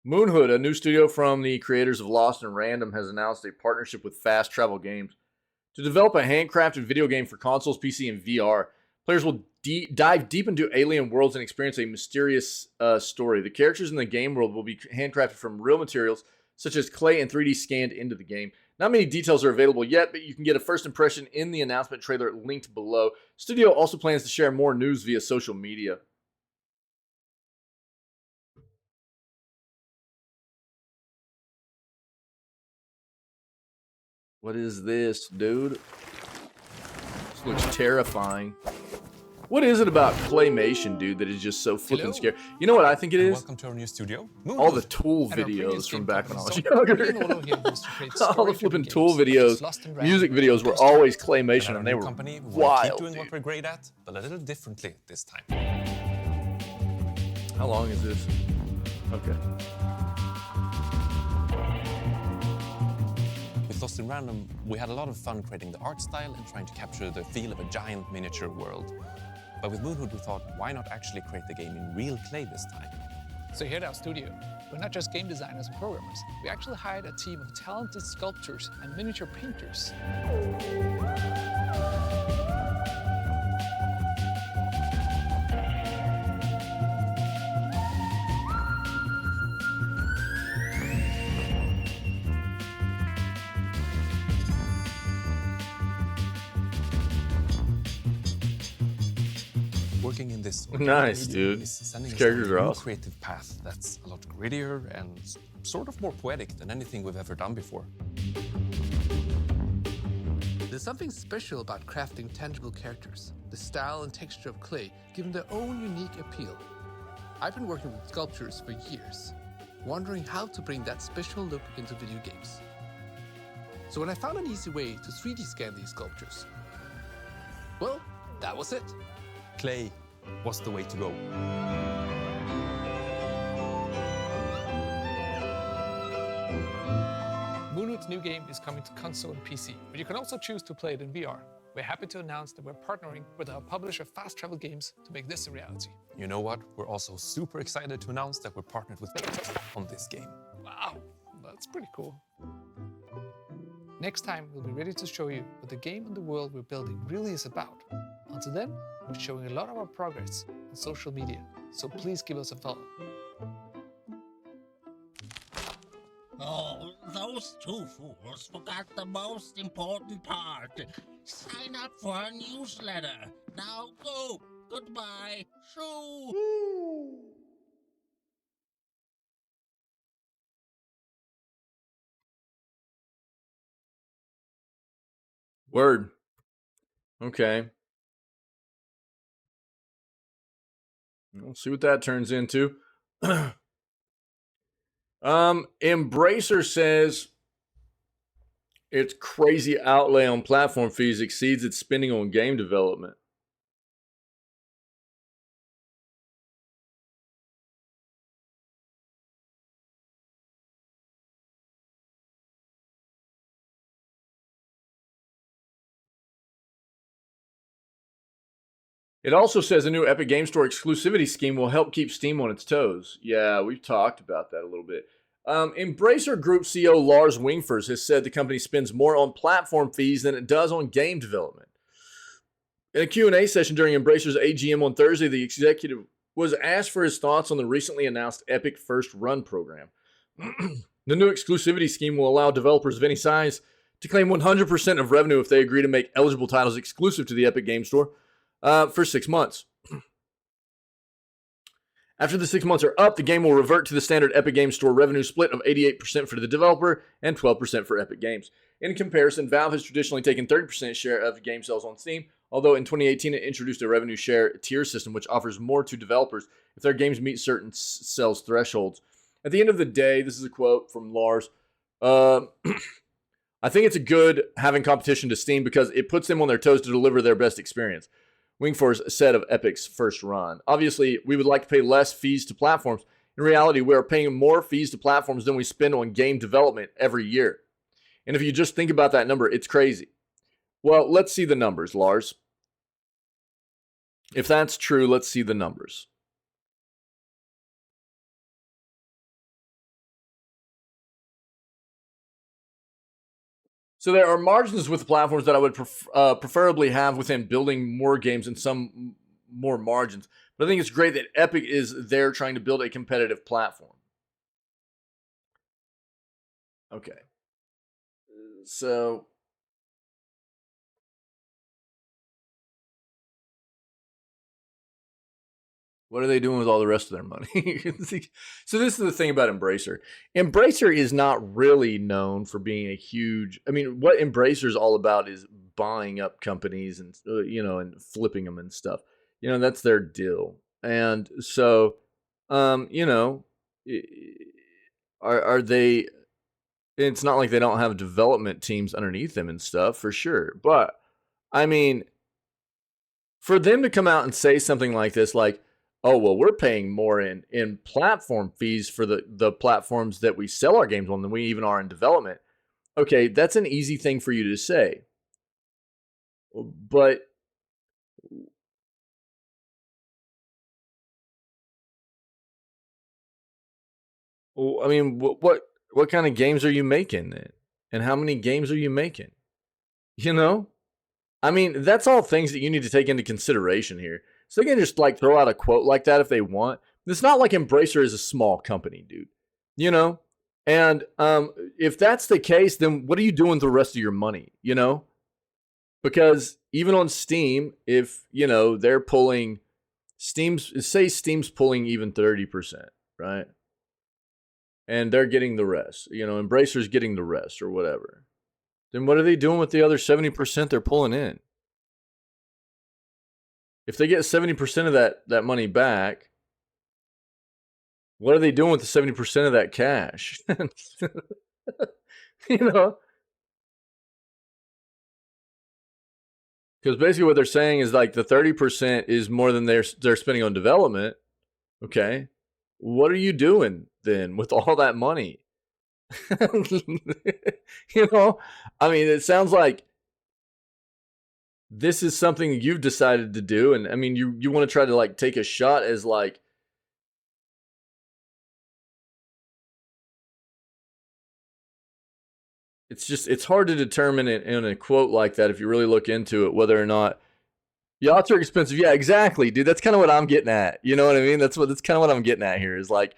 Moonhood, a new studio from the creators of Lost and Random, has announced a partnership with Fast Travel Games to develop a handcrafted video game for consoles, PC, and VR. Players will dive deep into alien worlds and experience a mysterious story. The characters in the game world will be handcrafted from real materials, such as clay and 3D scanned into the game. Not many details are available yet, but you can get a first impression in the announcement trailer linked below. Studio also plans to share more news via social media. What is this, dude? This looks terrifying. What is it about claymation, dude, that is just so flippin' scary? You know what I think it is? Welcome to our new studio. All the Tool videos from back when I was younger. All the flippin' Tool videos, music videos were always claymation, and they were wild. Keep doing what we're great at, but a little differently this time. How long is this? Okay. With Lost in Random, we had a lot of fun creating the art style and trying to capture the feel of a giant miniature world. But with Moonhood, we thought, why not actually create the game in real clay this time? So here at our studio, we're not just game designers and programmers. We actually hired a team of talented sculptors and miniature painters. Working in this nice, dude. These characters are awesome. Creative path that's a lot grittier and sort of more poetic than anything we've ever done before. There's something special about crafting tangible characters. The style and texture of clay give them their own unique appeal. I've been working with sculptures for years. wondering how to bring that special look into video games. So when I found an easy way to 3D scan these sculptures, well, that was it. Clay was the way to go. Moonwood's new game is coming to console and PC, but you can also choose to play it in VR. We're happy to announce that we're partnering with our publisher Fast Travel Games to make this a reality. You know what? We're also super excited to announce that we're partnered with on this game. Wow, that's pretty cool. Next time, we'll be ready to show you what the game and the world we're building really is about. Until then, we're showing a lot of our progress on social media, so please give us a follow. Oh, those two fools forgot the most important part. Sign up for our newsletter. Now go. Goodbye. Shoo. Word. Okay. We'll see what that turns into. Embracer says its crazy outlay on platform fees exceeds its spending on game development. It also says a new Epic Game Store exclusivity scheme will help keep Steam on its toes. Yeah, we've talked about that a little bit. Embracer Group CEO Lars Wingfors has said the company spends more on platform fees than it does on game development. In a Q&A session during Embracer's AGM on Thursday, the executive was asked for his thoughts on the recently announced Epic First Run program. The new exclusivity scheme will allow developers of any size to claim 100% of revenue if they agree to make eligible titles exclusive to the Epic Game Store for 6 months. After the 6 months are up, the game will revert to the standard Epic Games Store revenue split of 88% for the developer and 12% for Epic Games. In comparison, Valve has traditionally taken 30% share of game sales on Steam, although in 2018 it introduced a revenue share tier system which offers more to developers if their games meet certain sales thresholds. At the end of the day, this is a quote from Lars, I think it's a good having competition to Steam because it puts them on their toes to deliver their best experience. Wingfors said of Epic's First Run. Obviously, we would like to pay less fees to platforms. In reality, we are paying more fees to platforms than we spend on game development every year. And if you just think about that number, it's crazy. Well, let's see the numbers, Lars. If that's true, let's see the numbers. So there are margins with platforms that I would preferably have within building more games and some more margins. But I think it's great that Epic is there trying to build a competitive platform. Okay. So what are they doing with all the rest of their money? So this is the thing about Embracer. Embracer is not really known for being a huge... I mean, what Embracer is all about is buying up companies and, and flipping them and stuff. That's their deal. And so, are they... It's not like they don't have development teams underneath them and stuff, for sure. But, I mean, for them to come out and say something like this, like, oh, well, we're paying more in platform fees for the platforms that we sell our games on than we even are in development. Okay, that's an easy thing for you to say. But I mean, what kind of games are you making then? And how many games are you making? I mean, that's all things that you need to take into consideration here. So they can just throw out a quote like that if they want. It's not like Embracer is a small company, dude. And if that's the case, then what are you doing with the rest of your money? Because even on Steam, if they're pulling Steam's pulling even 30%, right? And they're getting the rest. Embracer's getting the rest or whatever. Then what are they doing with the other 70% they're pulling in? If they get 70% of that money back, What are they doing with the 70% of that cash? You know, because basically what they're saying is like the 30% is more than they're spending on development. Okay, what are you doing then with all that money? You know, I mean, it sounds like this is something you've decided to do, and I mean, you want to try to like take a shot as like, it's hard to determine in a quote like that if you really look into it whether or not yachts are expensive. Yeah, exactly, dude. That's kind of what I'm getting at. You know what I mean? That's kind of what I'm getting at here. Is like,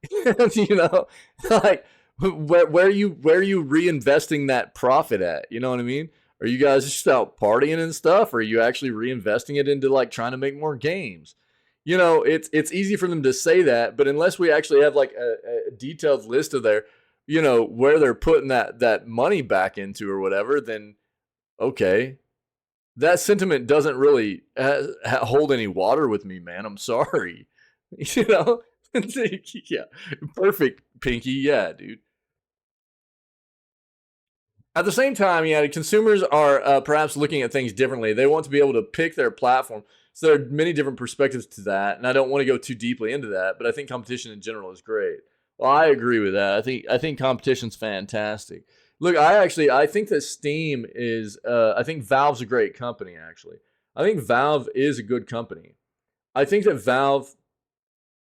you know, like where are you reinvesting that profit at? You know what I mean? Are you guys just out partying and stuff? Or are you actually reinvesting it into like trying to make more games? You know, it's easy for them to say that, but unless we actually have like a detailed list of their, you know, where they're putting that money back into or whatever, then okay, that sentiment doesn't really hold any water with me, man. I'm sorry. You know? Yeah. Perfect, Pinky. Yeah, dude. At the same time, yeah, the consumers are perhaps looking at things differently. They want to be able to pick their platform. So there are many different perspectives to that, and I don't want to go too deeply into that, but I think competition in general is great. Well, I agree with that. I think competition's fantastic. Look, I think that Steam is I think Valve's a great company actually. I think Valve is a good company. I think that Valve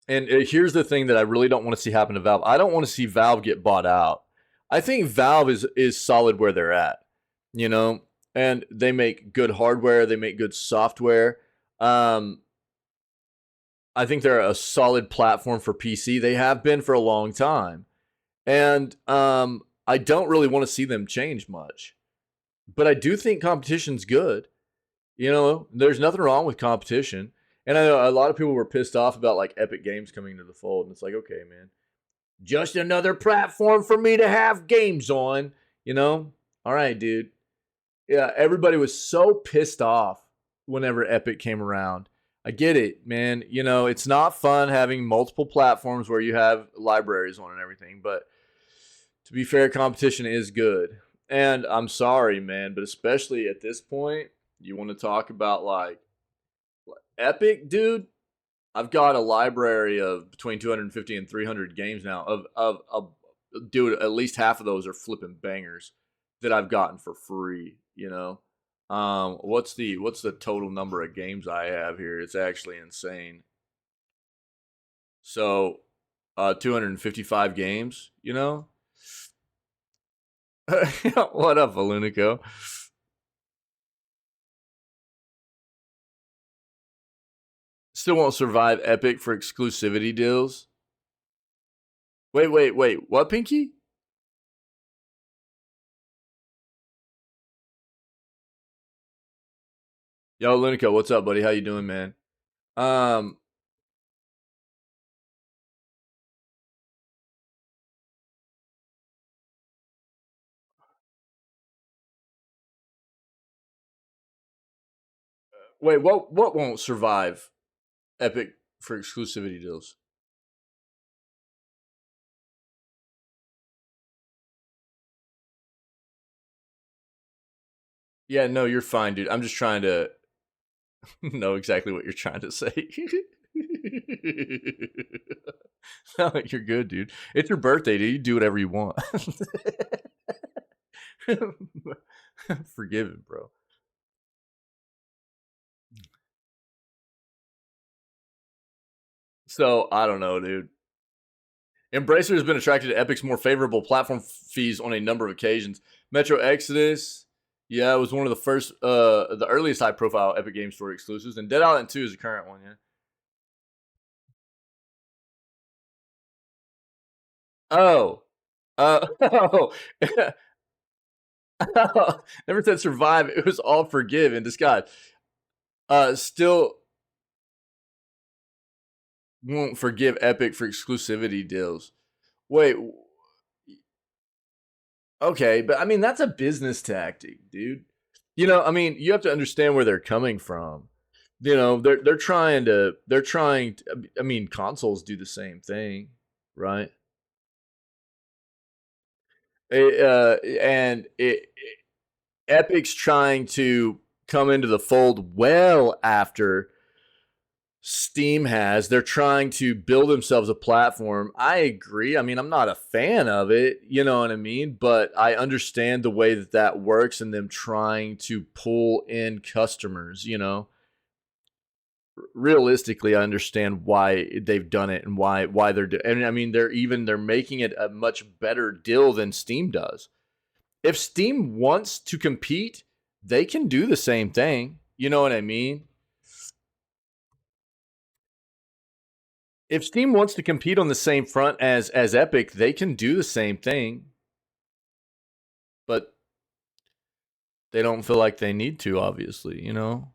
and here's the thing that I really don't want to see happen to Valve. I don't want to see Valve get bought out. I think Valve is solid where they're at, you know, and they make good hardware, they make good software. Um, I think they're a solid platform for PC. They have been for a long time, and I don't really want to see them change much. But I do think competition's good. You know, there's nothing wrong with competition. And I know a lot of people were pissed off about like Epic Games coming into the fold, and it's like, okay, man, just another platform for me to have games on, you know? All right, dude. Yeah, everybody was so pissed off whenever Epic came around. I get it, man. You know, it's not fun having multiple platforms where you have libraries on and everything, but to be fair, competition is good. And I'm sorry, man, but especially at this point, you want to talk about like Epic, dude? I've got a library of between 250 and 300 games now. Of dude, at least half of those are flipping bangers that I've gotten for free. You know, what's the total number of games I have here? It's actually insane. So, 255 games. You know, what up, Valunico? Still won't survive Epic for exclusivity deals. Wait. What, Pinky? Yo, Lunico, what's up, buddy? How you doing, man? Um, wait, what won't survive Epic for exclusivity deals? Yeah, no, you're fine, dude. I'm just trying to know exactly what you're trying to say. No, you're good, dude. It's your birthday, dude. You do whatever you want. Forgiven, bro. So I don't know, dude. Embracer has been attracted to Epic's more favorable platform fees on a number of occasions. Metro Exodus, yeah, it was one of the first, the earliest high-profile Epic Game Store exclusives, and Dead Island 2 is the current one. Yeah. Oh, oh, never said survive. It was all forgive in disguise. Still won't forgive Epic for exclusivity deals. Wait, okay, but I mean that's a business tactic, dude. You know, I mean you have to understand where they're coming from. You know, they're trying to, I mean, consoles do the same thing, right? Epic's trying to come into the fold well after Steam has. They're trying to build themselves a platform. I agree. I mean, I'm not a fan of it, you know what I mean? But I understand the way that that works and them trying to pull in customers, you know? Realistically, I understand why they've done it and why they're doing. And I mean, they're making it a much better deal than Steam does. If Steam wants to compete, they can do the same thing. You know what I mean? If Steam wants to compete on the same front as Epic, they can do the same thing. But they don't feel like they need to, obviously, you know?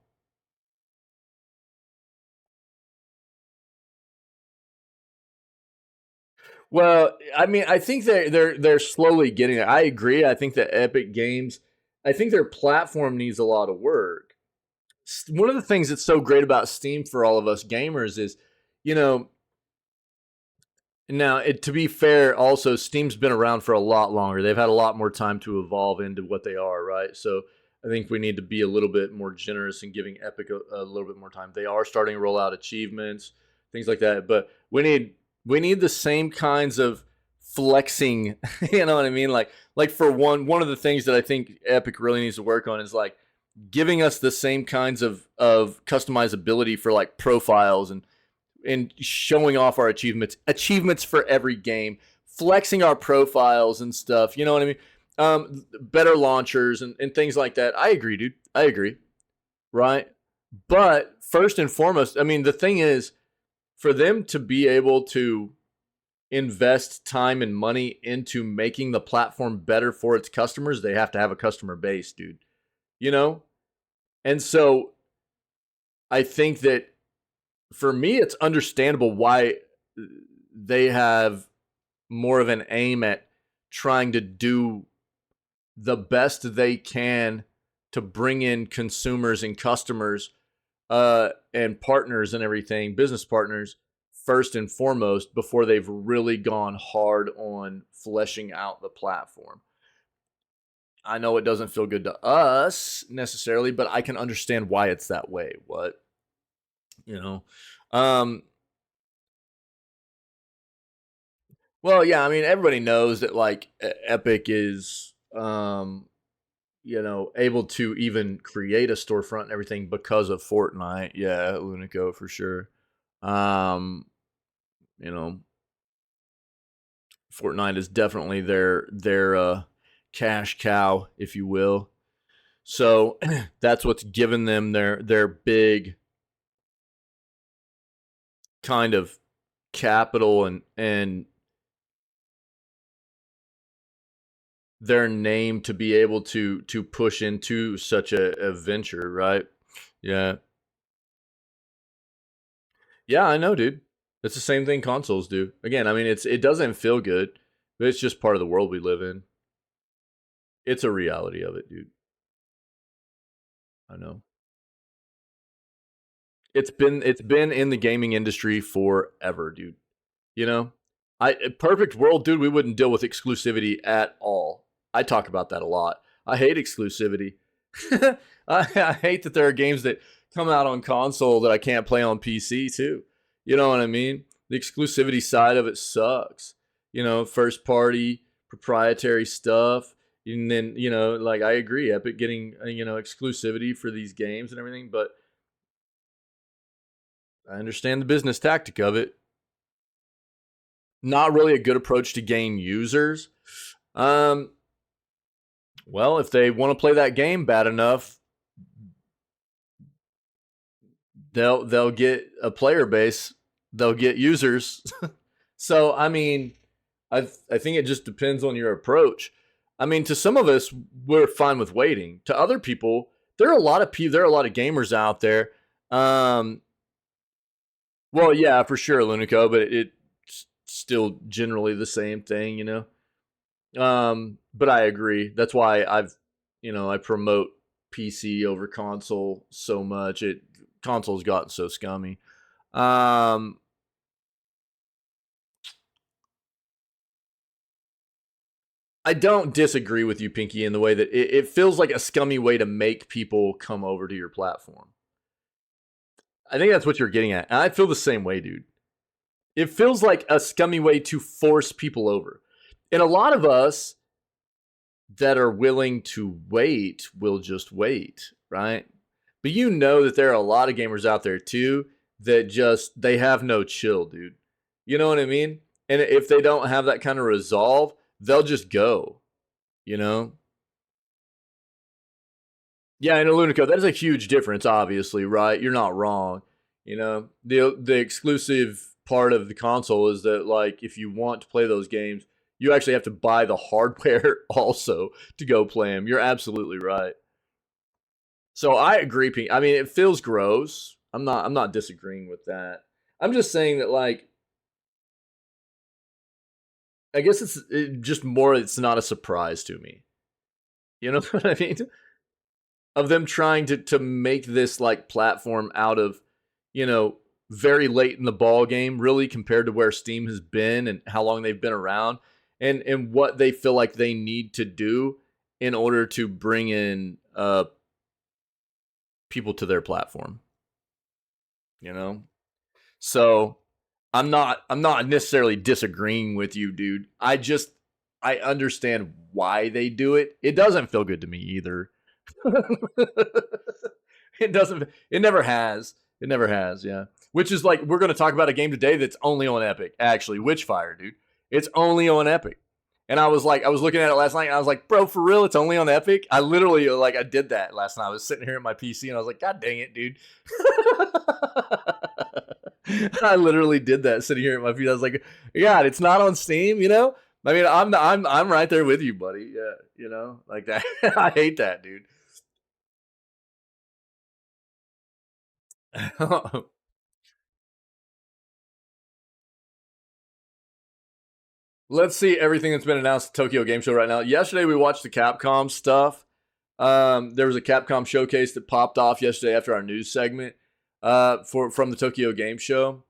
Well, I mean, I think they're slowly getting it. I agree. I think that Epic Games, I think their platform needs a lot of work. One of the things that's so great about Steam for all of us gamers is, you know, now to be fair, also Steam's been around for a lot longer. They've had a lot more time to evolve into what they are, right? So I think we need to be a little bit more generous in giving Epic a little bit more time. They are starting to roll out achievements, things like that, but we need the same kinds of flexing. You know what I mean? Like for one of the things that I think Epic really needs to work on is like giving us the same kinds of customizability for like profiles and showing off our achievements for every game, flexing our profiles and stuff. You know what I mean? Better launchers and things like that. I agree, dude. I agree. Right. But first and foremost, I mean, the thing is, for them to be able to invest time and money into making the platform better for its customers, they have to have a customer base, dude. You know? And so I think that for me, it's understandable why they have more of an aim at trying to do the best they can to bring in consumers and customers and partners and everything, business partners, first and foremost, before they've really gone hard on fleshing out the platform. I know it doesn't feel good to us necessarily, but I can understand why it's that way. What? You know? Well, yeah, I mean, everybody knows that like Epic is, you know, able to even create a storefront and everything because of Fortnite. Yeah, Lunico for sure. Um, you know, Fortnite is definitely their cash cow, if you will. So that's what's given them their big kind of capital and their name to be able to push into such a venture, right? Yeah. Yeah, I know, dude. It's the same thing consoles do. Again, I mean, it doesn't feel good, but it's just part of the world we live in. It's a reality of it, dude. I know. It's been in the gaming industry forever, dude. You know, perfect world, dude. We wouldn't deal with exclusivity at all. I talk about that a lot. I hate exclusivity. I hate that there are games that come out on console that I can't play on PC too. You know what I mean? The exclusivity side of it sucks. You know, first party proprietary stuff. And then, you know, like I agree, Epic getting, you know, exclusivity for these games and everything, but I understand the business tactic of it. Not really a good approach to gain users. Um, well, if they want to play that game bad enough, they'll get a player base, they'll get users. So I mean, I think it just depends on your approach. I mean, to some of us, we're fine with waiting. To other people, there are a lot of gamers out there. Um, well, yeah, for sure, Lunico, but it's still generally the same thing, you know. But I agree. That's why I promote PC over console so much. It console's gotten so scummy. I don't disagree with you, Pinky, in the way that it feels like a scummy way to make people come over to your platform. I think that's what you're getting at. And I feel the same way, dude. It feels like a scummy way to force people over. And a lot of us that are willing to wait will just wait, right? But you know that there are a lot of gamers out there too that just, they have no chill, dude. You know what I mean? And if they don't have that kind of resolve, they'll just go, you know? Yeah, and Alunico, that is a huge difference, obviously, right? You're not wrong. You know, the exclusive part of the console is that, like, if you want to play those games, you actually have to buy the hardware also to go play them. You're absolutely right. So I agree, Pink. I mean, it feels gross. I'm not disagreeing with that. I'm just saying that, like, I guess it's not a surprise to me. You know what I mean? Of them trying to make this, like, platform out of, you know, very late in the ball game, really, compared to where Steam has been and how long they've been around, and what they feel like they need to do in order to bring in people to their platform. You know? So I'm not necessarily disagreeing with you, dude. I understand why they do it. It doesn't feel good to me either. It never has, yeah. Which is like, we're going to talk about a game today that's only on Epic, actually. Witchfire, dude. It's only on Epic. And I was looking at it last night and I was like, bro, for real, it's only on Epic? I literally, like, I did that last night. I was sitting here at my PC and I was like, God dang it, dude. I literally did that sitting here at my feet. I was like, God, it's not on Steam, you know? I mean, I'm right there with you, buddy. Yeah, you know, like that. I hate that, dude. Let's see everything that's been announced at Tokyo Game Show right now. Yesterday we watched the Capcom stuff. There was a Capcom showcase that popped off yesterday after our news segment from the Tokyo Game Show.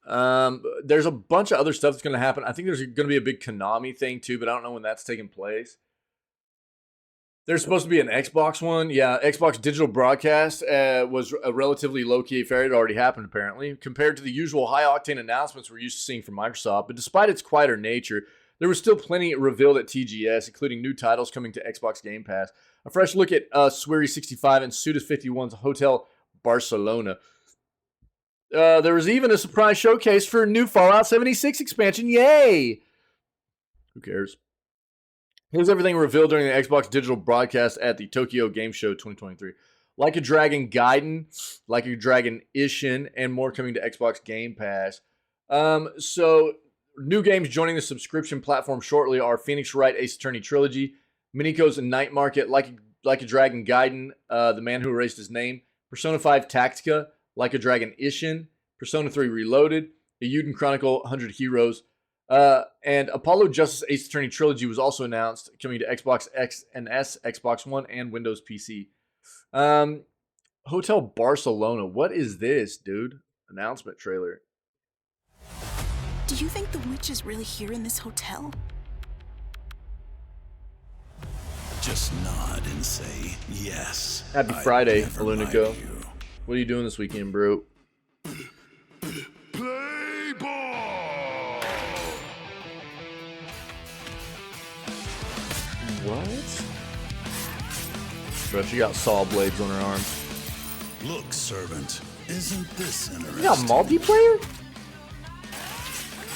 There's a bunch of other stuff that's going to happen. I think there's going to be a big Konami thing too, but I don't know when that's taking place. There's supposed to be an Xbox one. Yeah, Xbox digital broadcast was a relatively low-key affair. It already happened, apparently, compared to the usual high-octane announcements we're used to seeing from Microsoft. But despite its quieter nature, there was still plenty revealed at TGS, including new titles coming to Xbox Game Pass, a fresh look at Swery65 and Sudas51's Hotel Barcelona. There was even a surprise showcase for a new Fallout 76 expansion. Yay! Who cares? Here's everything revealed during the Xbox digital broadcast at the Tokyo Game Show 2023. Like a Dragon Gaiden, Like a Dragon Ishin, and more coming to Xbox Game Pass. So, new games joining the subscription platform shortly are Phoenix Wright Ace Attorney Trilogy, Miniko's Night Market, Like a Dragon Gaiden, The Man Who Erased His Name, Persona 5 Tactica, Like a Dragon Ishin, Persona 3 Reloaded, A Yuden Chronicle 100 Heroes, and Apollo Justice Ace Attorney Trilogy was also announced, coming to Xbox X and S, Xbox One, and Windows PC. Hotel Barcelona. What is this, dude? Announcement trailer. Do you think the witch is really here in this hotel? Just nod and say yes. Happy Friday, Alunico. What are you doing this weekend, bro? Play ball! What? Bro, she got saw blades on her arms. Look, servant, isn't this interesting? You got multiplayer?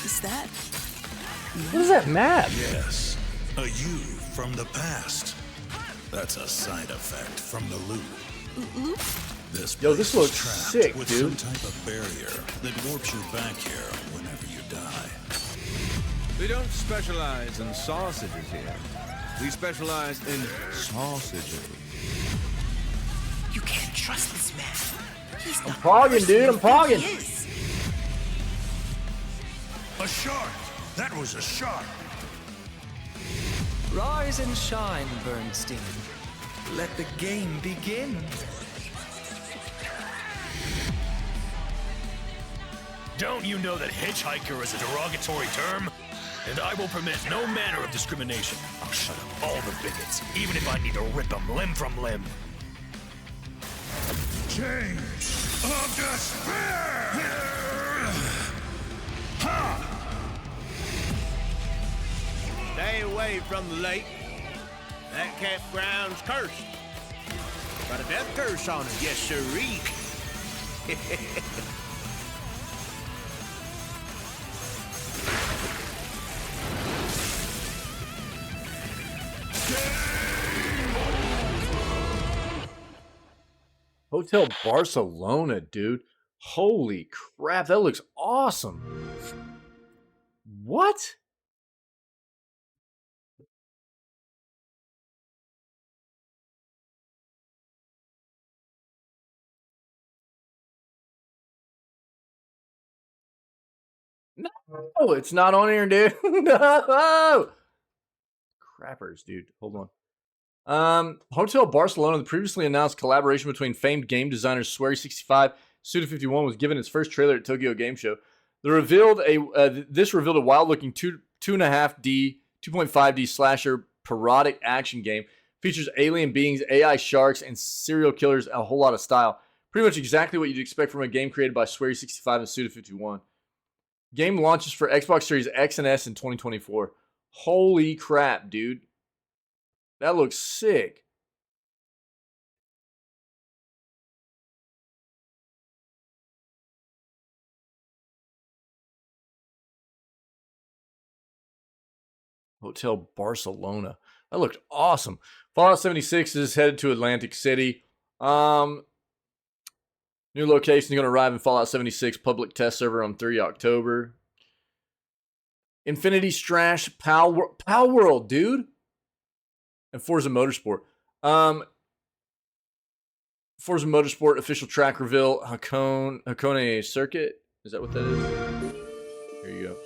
Is that? What is that map? Yes, a you from the past. That's a side effect from the loop. Loop? This This looks trapped sick, with dude. some type of barrier that warps you back here whenever you die. We don't specialize in sausages here. We specialize in sausages. You can't trust this man. He's not pogging, dude. I'm pogging. He is. A shark! That was a shark! Rise and shine, Bernstein. Let the game begin. Don't you know that hitchhiker is a derogatory term? And I will permit no manner of discrimination. I'll shut up all the bigots, even if I need to rip them limb from limb. Chains of despair! Ha! Stay away from the lake. That campground's cursed. Got a death curse on it, yes sirree. Hotel Barcelona, dude. Holy crap, that looks awesome. What? No, it's not on here, dude. No. Crappers, dude. Hold on. Hotel Barcelona, the previously announced collaboration between famed game designers Swery65 Suda51 was given its first trailer at Tokyo Game Show. This revealed a wild-looking 2.5D slasher parodic action game. Features alien beings, AI sharks, and serial killers, a whole lot of style. Pretty much exactly what you'd expect from a game created by Swery65 and Suda51. Game launches for Xbox Series X and S in 2024. Holy crap, dude. That looks sick. Hotel Barcelona. That looked awesome. Fallout 76 is headed to Atlantic City. New location is going to arrive in Fallout 76 public test server on 3 October. Infinity Strash Pal World, dude. And Forza Motorsport. Forza Motorsport official track reveal. Hakone Circuit. Is that what that is? Here you go.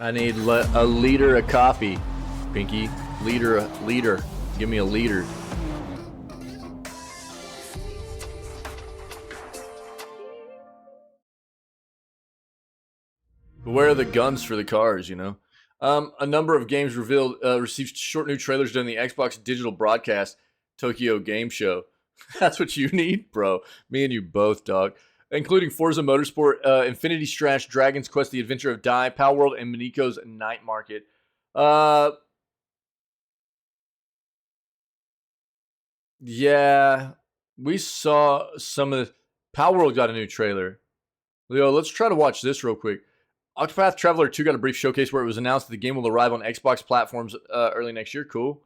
I need a liter of coffee, Pinky. Liter. Give me a liter. Where are the guns for the cars, you know? A number of games revealed received short new trailers during the Xbox digital broadcast Tokyo Game Show. That's what you need, bro. Me and you both, dog. Including Forza Motorsport, Infinity Strash, Dragon's Quest, The Adventure of Dai, Pal World, and Miniko's Night Market. Yeah, we saw some of the... Pal World got a new trailer. Leo, let's try to watch this real quick. Octopath Traveler 2 got a brief showcase where it was announced that the game will arrive on Xbox platforms early next year. Cool.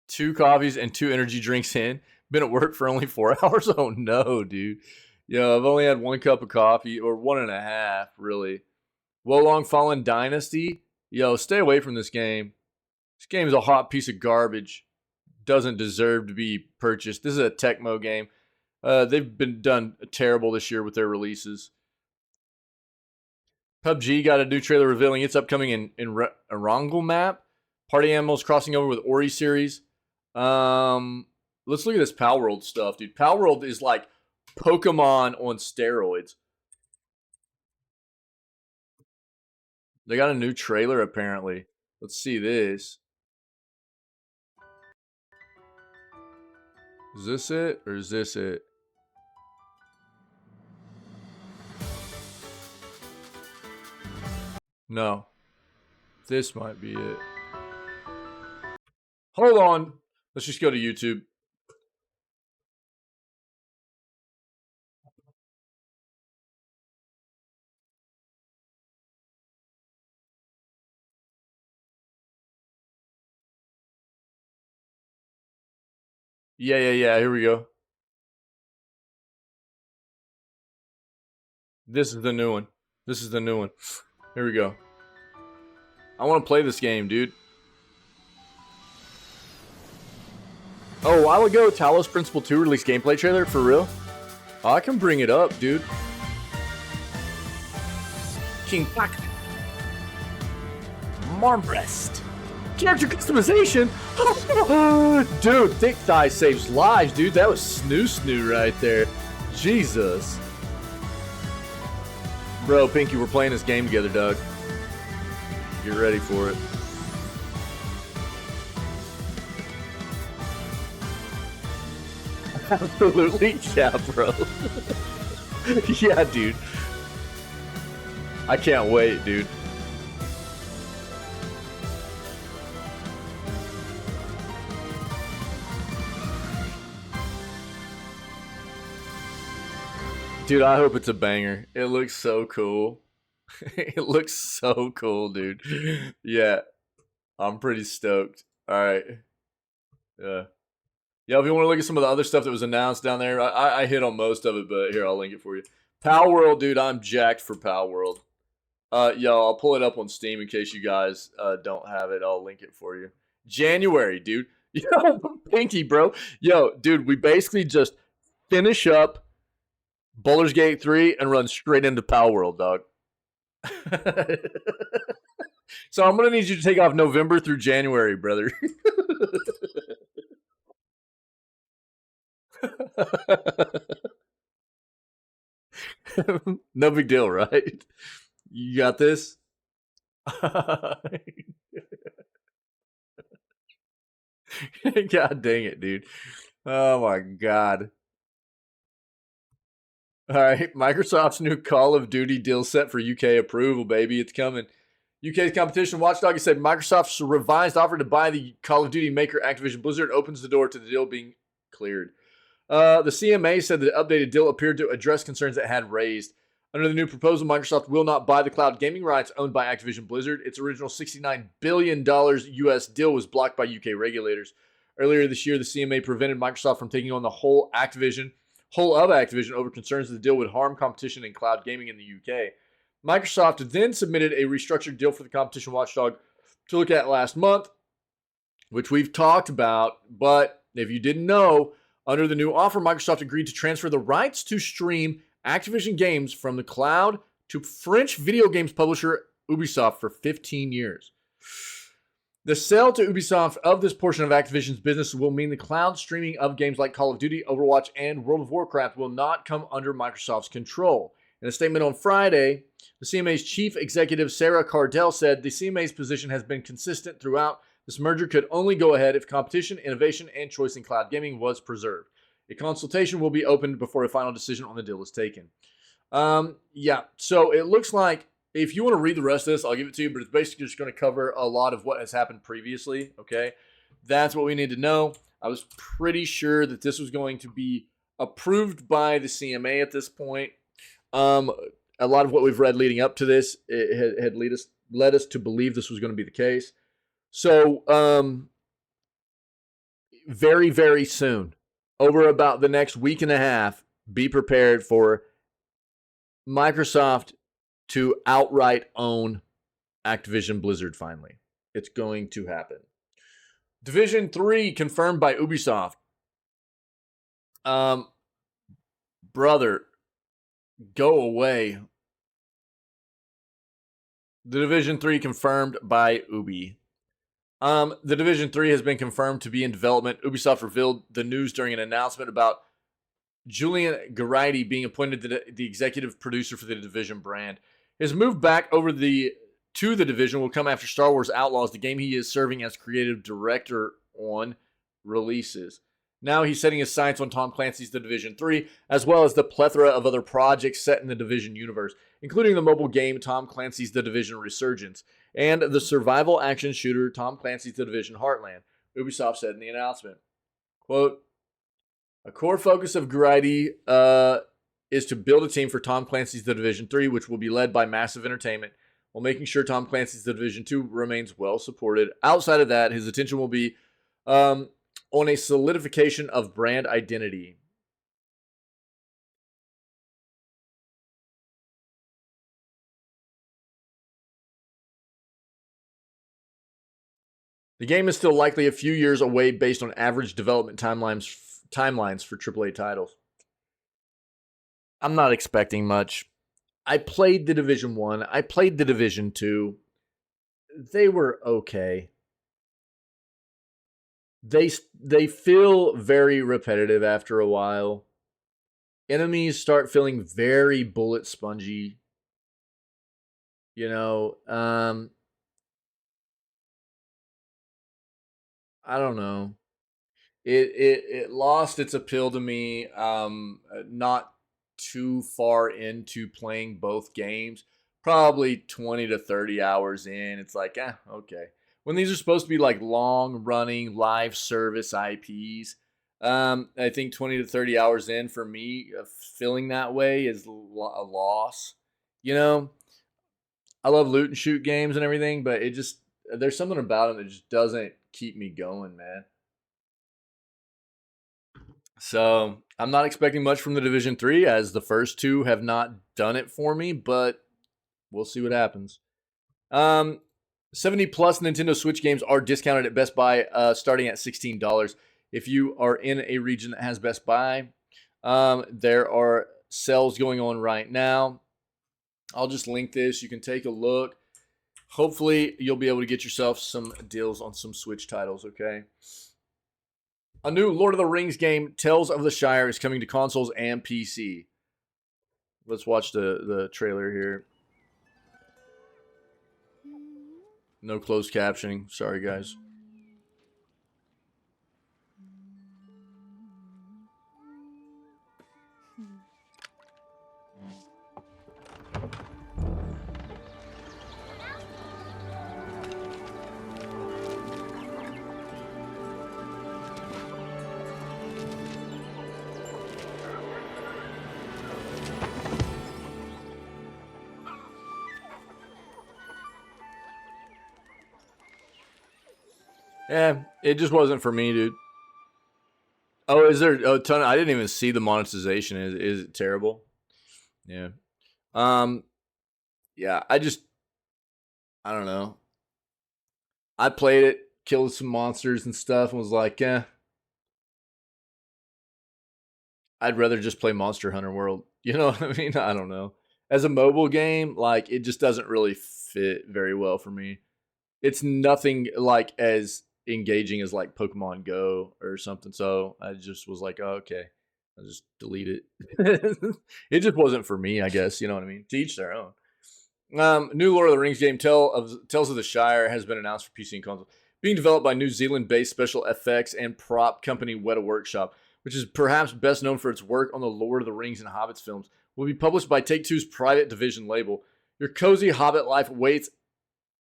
2 coffees and 2 energy drinks in. Been at work for only 4 hours? Oh no, dude. Yo, I've only had 1 cup of coffee, or 1.5, really. Wolong Fallen Dynasty? Yo, stay away from this game. This game is a hot piece of garbage. Doesn't deserve to be purchased. This is a Tecmo game. They've been done terrible this year with their releases. PUBG got a new trailer revealing its upcoming in Erangel map. Party Animals crossing over with Ori series. Let's look at this Pal World stuff, dude. Pal World is like Pokemon on steroids. They got a new trailer, apparently. Let's see this. Is this it, or is this it? No. This might be it. Hold on. Let's just go to YouTube. Yeah. Here we go. This is the new one. Here we go. I want to play this game, dude. Oh, a while ago, Talos Principle 2 released gameplay trailer, for real? Oh, I can bring it up, dude. King Pac. Marmbrest. Character customization? Dude, thick thigh saves lives, dude. That was snoo right there. Jesus. Bro, Pinky, we're playing this game together, Doug. Get ready for it. Absolutely, yeah, bro. Yeah, dude. I can't wait, dude. Dude, I hope it's a banger. It looks so cool. It looks so cool, dude. Yeah, I'm pretty stoked. All right. Yeah. Yeah, if you want to look at some of the other stuff that was announced down there, I hit on most of it, but here, I'll link it for you. Pal World, dude, I'm jacked for Pal World. Yo, I'll pull it up on Steam in case you guys don't have it. I'll link it for you. January, dude. Yo, Pinky, bro. Yo, dude, we basically just finish up Baldur's Gate 3 and run straight into Pal World, dog. So I'm going to need you to take off November through January, brother. No big deal, right? You got this? God dang it, dude. Oh my god. All right, Microsoft's new Call of Duty deal set for UK approval, baby. It's coming. UK's competition watchdog has said Microsoft's revised offer to buy the Call of Duty maker Activision Blizzard opens the door to the deal being cleared. The CMA said the updated deal appeared to address concerns it had raised. Under the new proposal, Microsoft will not buy the cloud gaming rights owned by Activision Blizzard. Its original $69 billion US deal was blocked by UK regulators. Earlier this year, the CMA prevented Microsoft from taking on the whole of Activision over concerns that the deal would harm competition in cloud gaming in the UK. Microsoft then submitted a restructured deal for the competition watchdog to look at last month, which we've talked about. But if you didn't know, under the new offer, Microsoft agreed to transfer the rights to stream Activision games from the cloud to French video games publisher Ubisoft for 15 years. The sale to Ubisoft of this portion of Activision's business will mean the cloud streaming of games like Call of Duty, Overwatch, and World of Warcraft will not come under Microsoft's control. In a statement on Friday, the CMA's chief executive Sarah Cardell said the CMA's position has been consistent throughout. This merger could only go ahead if competition, innovation, and choice in cloud gaming was preserved. A consultation will be opened before a final decision on the deal is taken. Yeah, so it looks like if you want to read the rest of this, I'll give it to you, but it's basically just going to cover a lot of what has happened previously, okay? That's what we need to know. I was pretty sure that this was going to be approved by the CMA at this point. A lot of what we've read leading up to this had led us to believe this was going to be the case. So, very, very soon, over about the next week and a half, be prepared for Microsoft to outright own Activision Blizzard finally. It's going to happen. Division 3 confirmed by Ubisoft. Brother, go away. The Division 3 confirmed by Ubi. The Division 3 has been confirmed to be in development. Ubisoft revealed the news during an announcement about Julian Geraghty being appointed the executive producer for the Division brand. His move back over to the Division will come after Star Wars Outlaws, the game he is serving as creative director on, releases. Now he's setting his sights on Tom Clancy's The Division 3, as well as the plethora of other projects set in the Division universe, including the mobile game Tom Clancy's The Division Resurgence, and the survival action shooter Tom Clancy's The Division Heartland, Ubisoft said in the announcement. Quote, a core focus of Geraghty is to build a team for Tom Clancy's The Division 3, which will be led by Massive Entertainment, while making sure Tom Clancy's The Division 2 remains well supported. Outside of that, his attention will be on a solidification of brand identity. The game is still likely a few years away based on average development timelines for AAA titles. I'm not expecting much. I played the Division 1. I played the Division 2. They were okay. they feel very repetitive after a while. Enemies start feeling very bullet spongy. You know, I don't know. It lost its appeal to me. Not too far into playing both games, probably 20 to 30 hours in. It's like, okay. When these are supposed to be like long running live service IPs, I think 20 to 30 hours in for me, feeling that way is a loss. You know, I love loot and shoot games and everything, but it just, there's something about them that just doesn't keep me going, man. So I'm not expecting much from the Division 3, as the first two have not done it for me, but we'll see what happens. 70 plus Nintendo Switch games are discounted at Best Buy, starting at $16. If you are in a region that has Best Buy, there are sales going on right now. I'll just link this. You can take a look. Hopefully, you'll be able to get yourself some deals on some Switch titles, okay? A new Lord of the Rings game, Tales of the Shire, is coming to consoles and PC. Let's watch the trailer here. No closed captioning. Sorry, guys. Yeah, it just wasn't for me, dude. Oh, is there a ton? I didn't even see the monetization. Is it terrible? Yeah. Yeah, I don't know. I played it, killed some monsters and stuff, and was like, I'd rather just play Monster Hunter World. You know what I mean? I don't know. As a mobile game, like, it just doesn't really fit very well for me. It's nothing like as engaging as like Pokemon Go or something. So I just was like, oh, okay, I'll just delete it. It just wasn't for me, I guess. You know what I mean? To each their own. New Lord of the Rings game, Tales of the Shire, has been announced for PC and console. Being developed by New Zealand-based special effects and prop company Weta Workshop, which is perhaps best known for its work on the Lord of the Rings and Hobbits films, will be published by Take-Two's Private Division label. Your cozy Hobbit life waits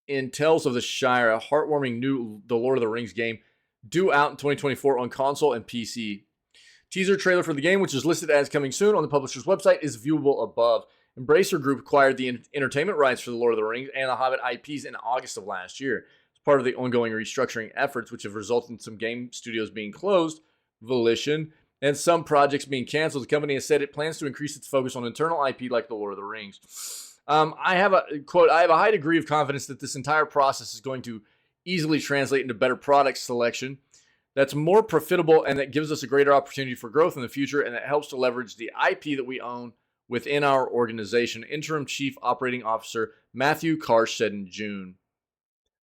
in Tales of the Shire, a heartwarming new The Lord of the Rings game, due out in 2024 on console and PC. Teaser trailer for the game, which is listed as coming soon on the publisher's website, is viewable above. Embracer Group acquired the entertainment rights for The Lord of the Rings and the Hobbit IPs in August of last year. As part of the ongoing restructuring efforts, which have resulted in some game studios being closed, Volition, and some projects being canceled, the company has said it plans to increase its focus on internal IP like The Lord of the Rings. I have a quote, I have a high degree of confidence that this entire process is going to easily translate into better product selection that's more profitable and that gives us a greater opportunity for growth in the future, and that helps to leverage the IP that we own within our organization, Interim Chief Operating Officer Matthew Karsh said in June.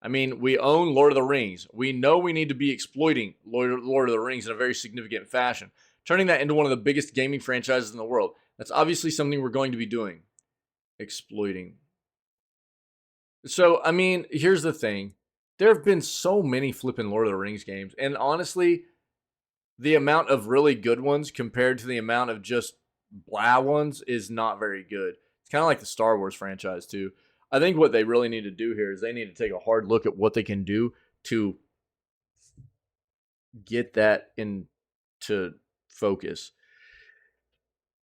I mean, we own Lord of the Rings. We know we need to be exploiting Lord of the Rings in a very significant fashion, turning that into one of the biggest gaming franchises in the world. That's obviously something we're going to be doing. Exploiting. So, I mean, here's the thing. There have been so many flipping Lord of the Rings games, and honestly, the amount of really good ones compared to the amount of just blah ones is not very good. It's kind of like the Star Wars franchise, too. I think what they really need to do here is they need to take a hard look at what they can do to get that into focus.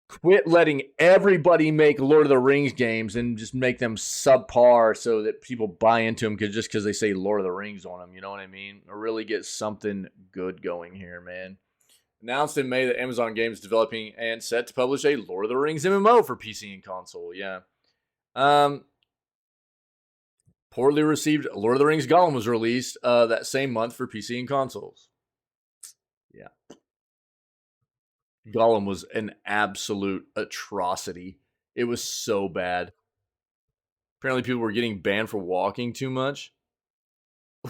Quit letting everybody make Lord of the Rings games and just make them subpar so that people buy into them just because they say Lord of the Rings on them. You know what I mean? Or really get something good going here, man. Announced in May that Amazon Games is developing and set to publish a Lord of the Rings MMO for PC and console. Yeah. Poorly received Lord of the Rings Gollum was released that same month for PC and consoles. Yeah. Gollum was an absolute atrocity. It was so bad. Apparently people were getting banned for walking too much.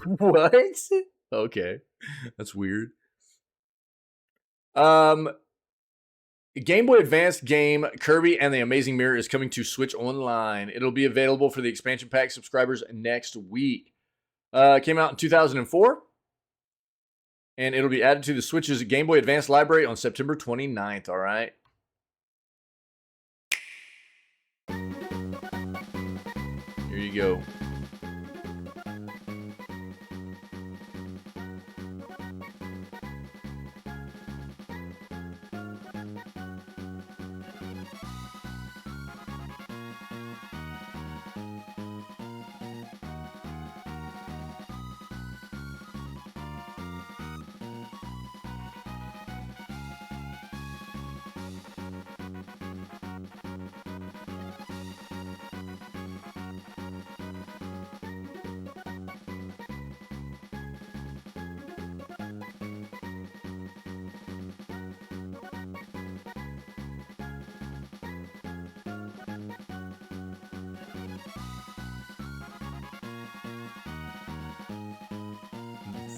What? Okay, that's weird. Game Boy Advance game Kirby and the Amazing Mirror is coming to Switch Online. It'll be available for the expansion pack subscribers next week. Came out in 2004. And it'll be added to the Switch's Game Boy Advance library on September 29th, all right? Here you go.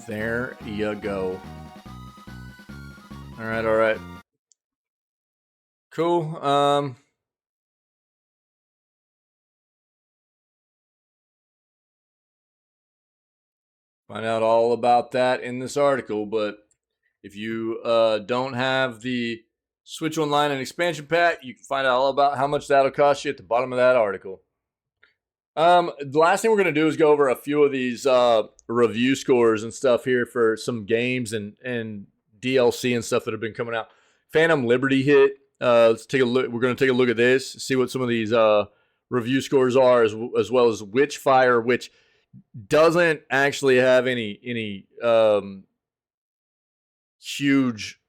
There you go. All right. Cool. Find out all about that in this article, but if you don't have the Switch Online and expansion pack, you can find out all about how much that'll cost you at the bottom of that article. The last thing we're going to do is go over a few of these review scores and stuff here for some games and DLC and stuff that have been coming out. Phantom Liberty hit. Let's take a look. We're going to take a look at this, see what some of these review scores are, as well as Witchfire, which doesn't actually have any huge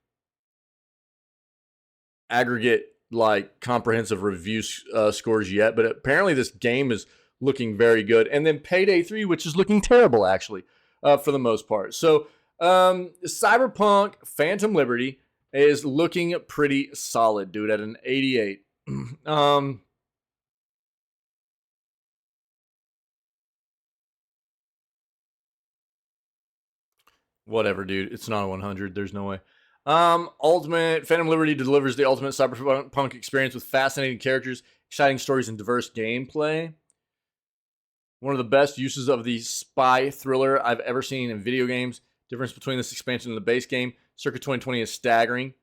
aggregate like comprehensive review scores yet, but apparently this game is looking very good. And then Payday 3, which is looking terrible actually for the most part. So Cyberpunk Phantom Liberty is looking pretty solid, dude, at an 88. Whatever, dude. It's not a 100. There's no way. Ultimate Phantom Liberty delivers the ultimate cyberpunk experience with fascinating characters, exciting stories, and diverse gameplay. One of the best uses of the spy thriller I've ever seen in video games. Difference between this expansion and the base game, circa 2020, is staggering.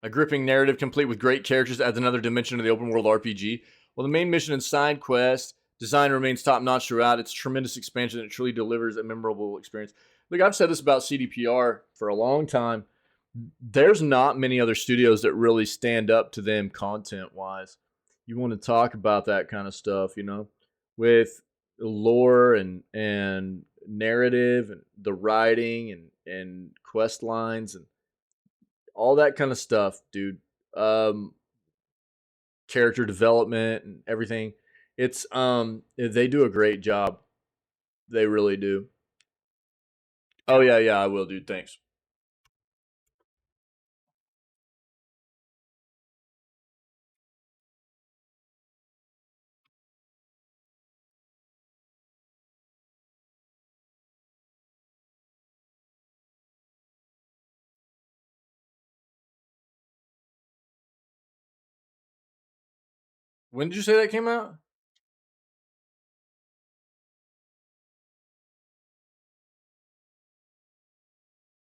A gripping narrative complete with great characters adds another dimension to the open world RPG. While the main mission and side quest design remains top notch throughout, it's tremendous expansion that truly delivers a memorable experience. Look, I've said this about CDPR for a long time. There's not many other studios that really stand up to them content wise. You want to talk about that kind of stuff, you know, with lore and narrative and the writing and quest lines and all that kind of stuff, dude. Character development and everything. It's they do a great job. They really do. Oh yeah, I will, dude. Thanks. When did you say that came out?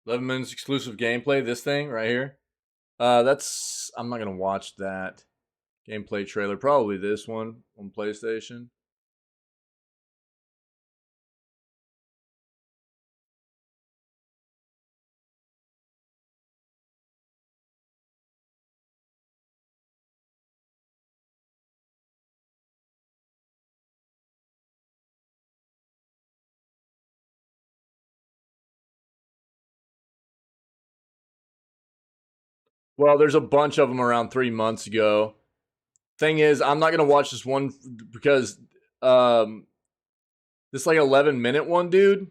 11 minutes exclusive gameplay. This thing right here. That's I'm not gonna watch that gameplay trailer. Probably this one on PlayStation. Well, there's a bunch of them around 3 months ago. Thing is, I'm not gonna watch this one because this like 11-minute one, dude,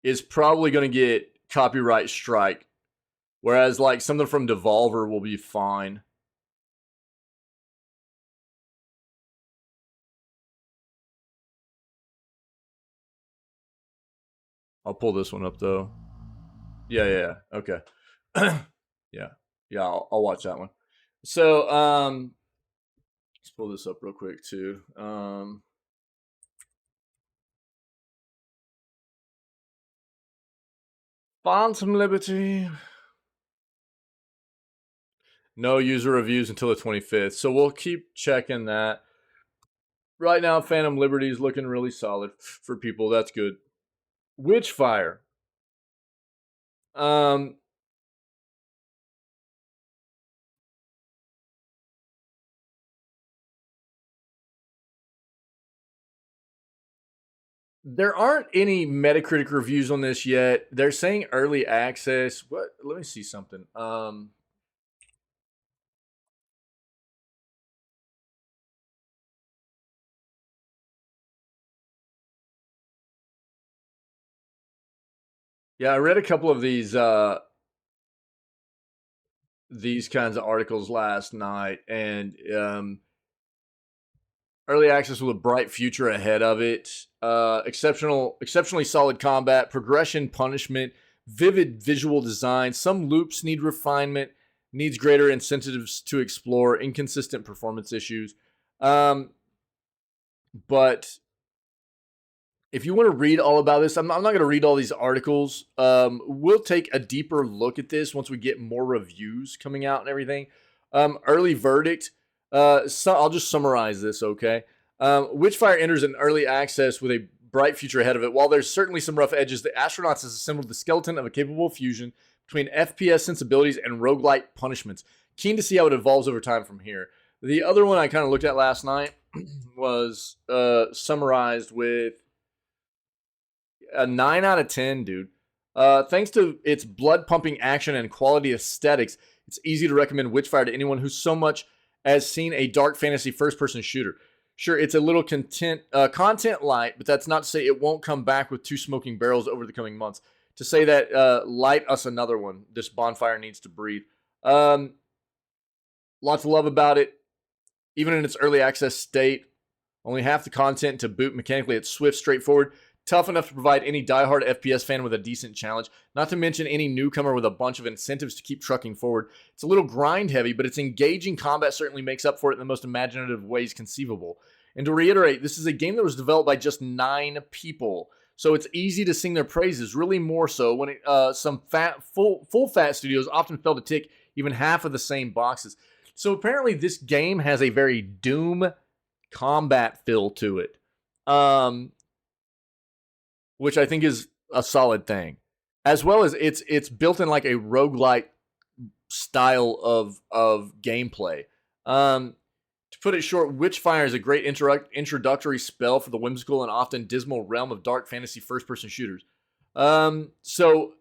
is probably gonna get copyright strike Whereas like something from Devolver will be fine. I'll pull this one up though. Yeah. Okay. yeah. I'll watch that one. So, let's pull this up real quick too. Phantom Liberty. No user reviews until the 25th. So we'll keep checking that. Right now, Phantom Liberty is looking really solid for people. That's good. Witchfire. There aren't any Metacritic reviews on this yet. They're saying early access. What? Let me see something. Yeah, I read a couple of these kinds of articles last night, and early access with a bright future ahead of it. Exceptionally solid combat, progression, punishment, vivid visual design. Some loops need refinement, needs greater incentives to explore, inconsistent performance issues. But if you want to read all about this, I'm not going to read all these articles. We'll take a deeper look at this once we get more reviews coming out and everything. Early verdict. So I'll just summarize this, okay? Witchfire enters an early access with a bright future ahead of it. While there's certainly some rough edges, the Astronauts has assembled the skeleton of a capable fusion between FPS sensibilities and roguelite punishments. Keen to see how it evolves over time from here. The other one I kind of looked at last night was summarized with a 9 out of 10, dude. Thanks to its blood-pumping action and quality aesthetics, it's easy to recommend Witchfire to anyone who so much as seen a dark fantasy first-person shooter. Sure, it's a little content light, but that's not to say it won't come back with 2 smoking barrels over the coming months. To say that, light us another one. This bonfire needs to breathe. Lots of love about it. Even in its early access state, only half the content to boot. Mechanically, it's swift, straightforward, tough enough to provide any diehard FPS fan with a decent challenge, not to mention any newcomer with a bunch of incentives to keep trucking forward. It's a little grind heavy, but its engaging combat certainly makes up for it in the most imaginative ways conceivable. And to reiterate, this is a game that was developed by just 9 people, so it's easy to sing their praises, really more so when some full fat studios often fail to tick even half of the same boxes. So apparently this game has a very Doom combat feel to it. Which I think is a solid thing. As well as it's built in like a roguelite style of gameplay. To put it short, Witchfire is a great introductory spell for the whimsical and often dismal realm of dark fantasy first-person shooters. So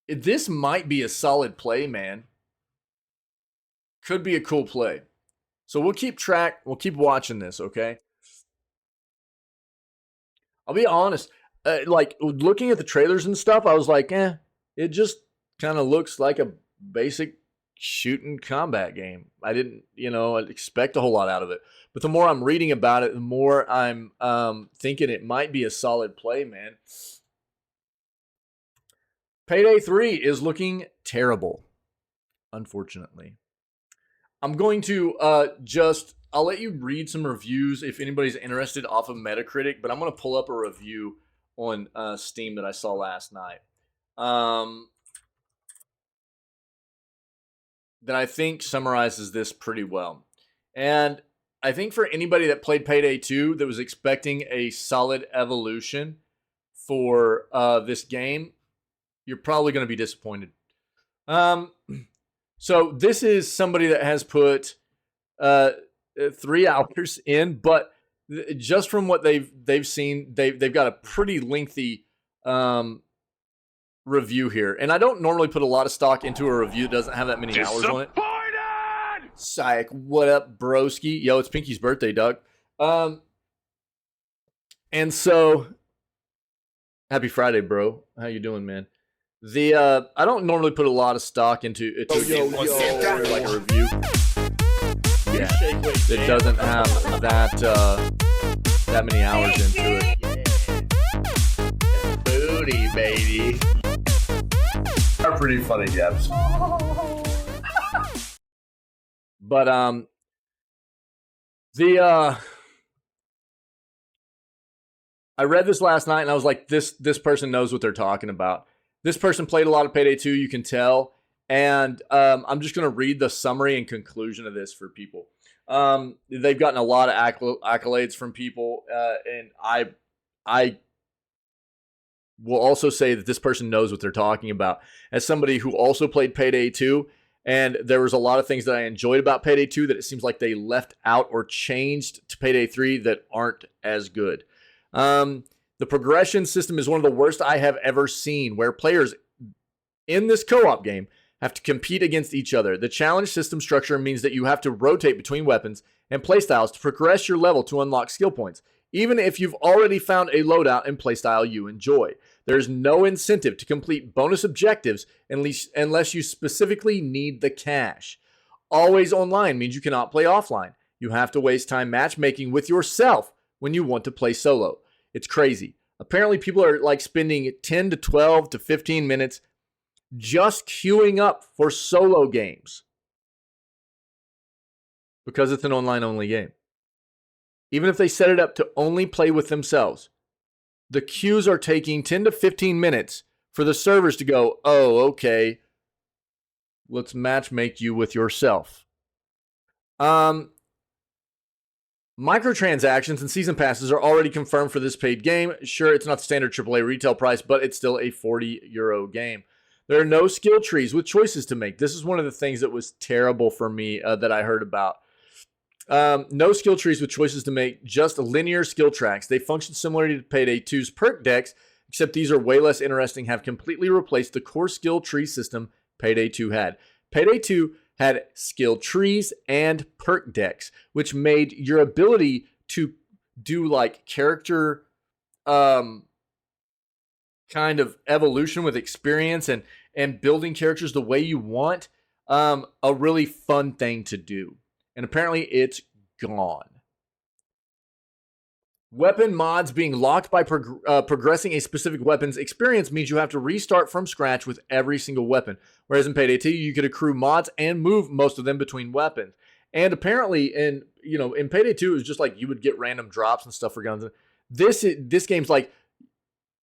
this might be a solid play, man. Could be a cool play. So we'll keep track. We'll keep watching this, okay? I'll be honest. Like, looking at the trailers and stuff, I was like, it just kind of looks like a basic shooting combat game. I didn't, expect a whole lot out of it. But the more I'm reading about it, the more I'm thinking it might be a solid play, man. Payday 3 is looking terrible, unfortunately. I'm going to I'll let you read some reviews if anybody's interested off of Metacritic, but I'm going to pull up a review on Steam that I saw last night that I think summarizes this pretty well. And I think for anybody that played Payday 2 that was expecting a solid evolution for this game, you're probably going to be disappointed. So this is somebody that has put 3 hours in, but just from what they've seen, they've got a pretty lengthy review here. And I don't normally put a lot of stock into a review that doesn't have that many hours on it. Psych, what up, broski? Yo, it's Pinky's birthday, Doug. And so, happy Friday, bro. How you doing, man? I don't normally put a lot of stock into it. Like a review. Yeah, it doesn't have that many hours into it. Booty, baby. Are pretty funny gaps. But I read this last night and I was like, this person knows what they're talking about. This person played a lot of Payday 2, you can tell. And I'm just going to read the summary and conclusion of this for people. They've gotten a lot of accolades from people, and I will also say that this person knows what they're talking about. As somebody who also played Payday 2, and there was a lot of things that I enjoyed about Payday 2 that it seems like they left out or changed to Payday 3 that aren't as good. The progression system is one of the worst I have ever seen, where players in this co-op game have to compete against each other. The challenge system structure means that you have to rotate between weapons and playstyles to progress your level to unlock skill points, even if you've already found a loadout and playstyle you enjoy. There's no incentive to complete bonus objectives unless you specifically need the cash. Always online means you cannot play offline. You have to waste time matchmaking with yourself when you want to play solo. It's crazy. Apparently people are like spending 10 to 12 to 15 minutes just queuing up for solo games because it's an online only game. Even if they set it up to only play with themselves, the queues are taking 10 to 15 minutes for the servers to go, oh, okay, let's matchmake you with yourself. Microtransactions and season passes are already confirmed for this paid game. Sure, it's not the standard AAA retail price, but it's still a €40 game. There are no skill trees with choices to make. This is one of the things that was terrible for me that I heard about. No skill trees with choices to make, just linear skill tracks. They function similarly to Payday 2's perk decks, except these are way less interesting, have completely replaced the core skill tree system Payday 2 had. Payday 2 had skill trees and perk decks, which made your ability to do like character kind of evolution with experience and building characters the way you want a really fun thing to do. And apparently it's gone. Weapon mods being locked by progressing a specific weapon's experience means you have to restart from scratch with every single weapon. Whereas in Payday 2, you could accrue mods and move most of them between weapons. And apparently in Payday 2, it was just like you would get random drops and stuff for guns. This game's like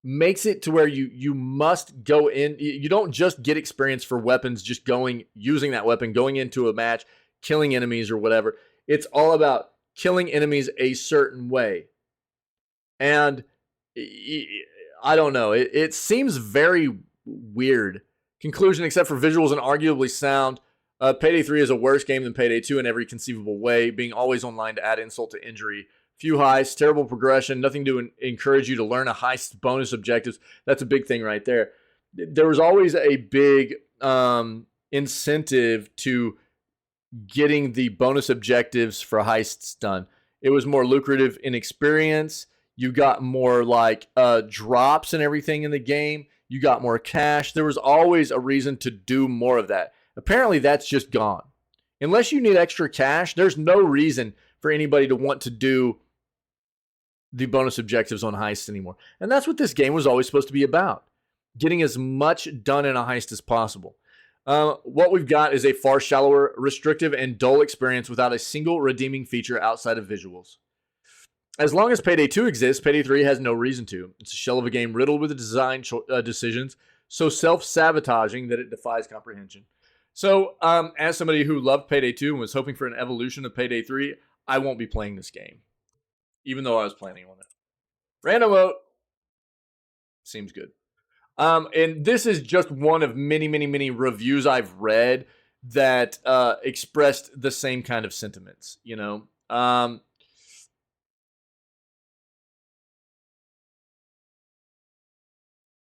makes it to where you must go in. You don't just get experience for weapons, just using that weapon, going into a match, killing enemies or whatever. It's all about killing enemies a certain way. And I don't know. It seems very weird. Conclusion, except for visuals and arguably sound, Payday 3 is a worse game than Payday 2 in every conceivable way, being always online to add insult to injury. Few heists, terrible progression, nothing to encourage you to learn a heist bonus objectives. That's a big thing right there. There was always a big incentive to getting the bonus objectives for heists done. It was more lucrative in experience. You got more like drops and everything in the game. You got more cash. There was always a reason to do more of that. Apparently that's just gone. Unless you need extra cash, there's no reason for anybody to want to do the bonus objectives on heists anymore. And that's what this game was always supposed to be about. Getting as much done in a heist as possible. What we've got is a far shallower, restrictive, and dull experience without a single redeeming feature outside of visuals. As long as Payday 2 exists, Payday 3 has no reason to. It's a shell of a game riddled with design decisions so self-sabotaging that it defies comprehension. So, as somebody who loved Payday 2 and was hoping for an evolution of Payday 3, I won't be playing this game. Even though I was planning on it. Random vote. Seems good. And this is just one of many, many, many reviews I've read that expressed the same kind of sentiments, you know.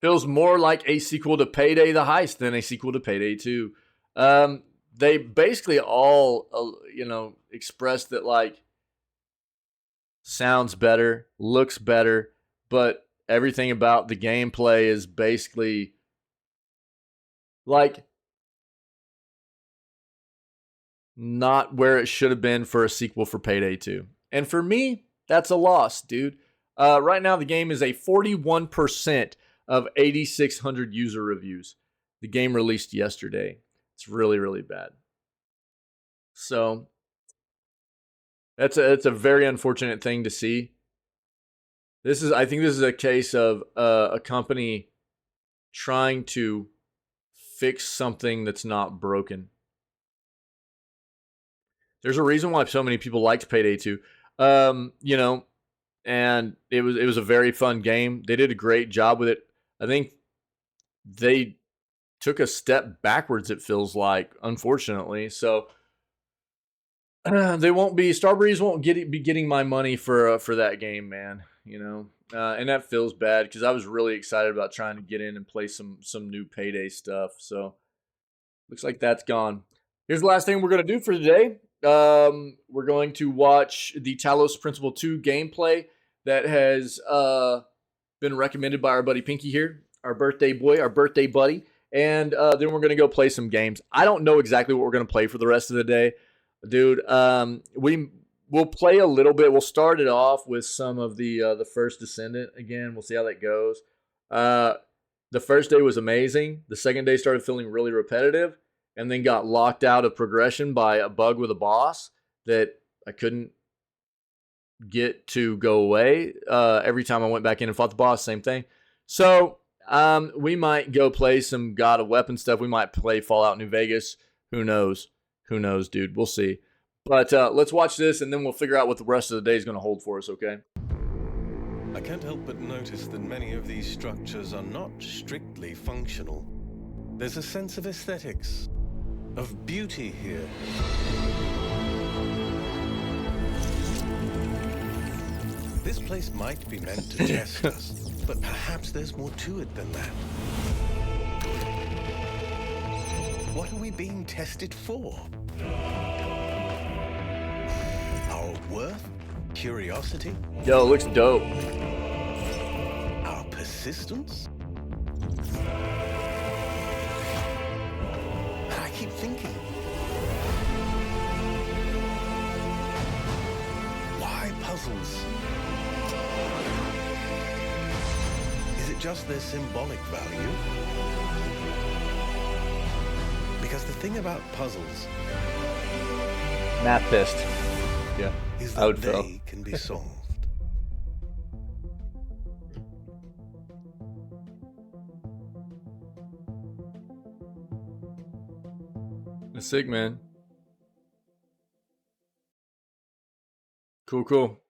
Feels more like a sequel to Payday the Heist than a sequel to Payday 2. They basically all, expressed that, like, sounds better, looks better, but everything about the gameplay is basically like, not where it should have been for a sequel for Payday 2. And for me, that's a loss, dude. Right now, the game is a 41% of 8,600 user reviews. The game released yesterday. It's really, really bad. So that's a very unfortunate thing to see. I think this is a case of a company trying to fix something that's not broken. There's a reason why so many people liked Payday 2. You know, and it was a very fun game. They did a great job with it. I think they took a step backwards, it feels like, unfortunately. So they won't be, Starbreeze won't be getting my money for that game, man. You know, and that feels bad because I was really excited about trying to get in and play some new Payday stuff. So looks like that's gone. Here's the last thing we're gonna do for today. We're going to watch the Talos Principle 2 gameplay that has been recommended by our buddy Pinky here, our birthday boy, our birthday buddy. And then we're going to go play some games. I don't know exactly what we're going to play for the rest of the day. Dude, we'll play a little bit. We'll start it off with some of the First Descendant again. We'll see how that goes. The first day was amazing. The second day started feeling really repetitive, and then got locked out of progression by a bug with a boss that I couldn't get to go away. Every time I went back in and fought the boss, same thing. So we might go play some God of Weapon stuff. We might play Fallout New Vegas. Who knows? Who knows, dude? We'll see. But let's watch this, and then we'll figure out what the rest of the day is going to hold for us, okay? I can't help but notice that many of these structures are not strictly functional. There's a sense of aesthetics, of beauty here. This place might be meant to test us, but perhaps there's more to it than that. What are we being tested for? Our worth? Curiosity? Yo, looks dope. Our persistence? I keep thinking, why puzzles? Is it just their symbolic value? Because the thing about puzzles, Math pissed. Yeah, is I that would they fail. can be solved. That's sick, man. Cool, cool.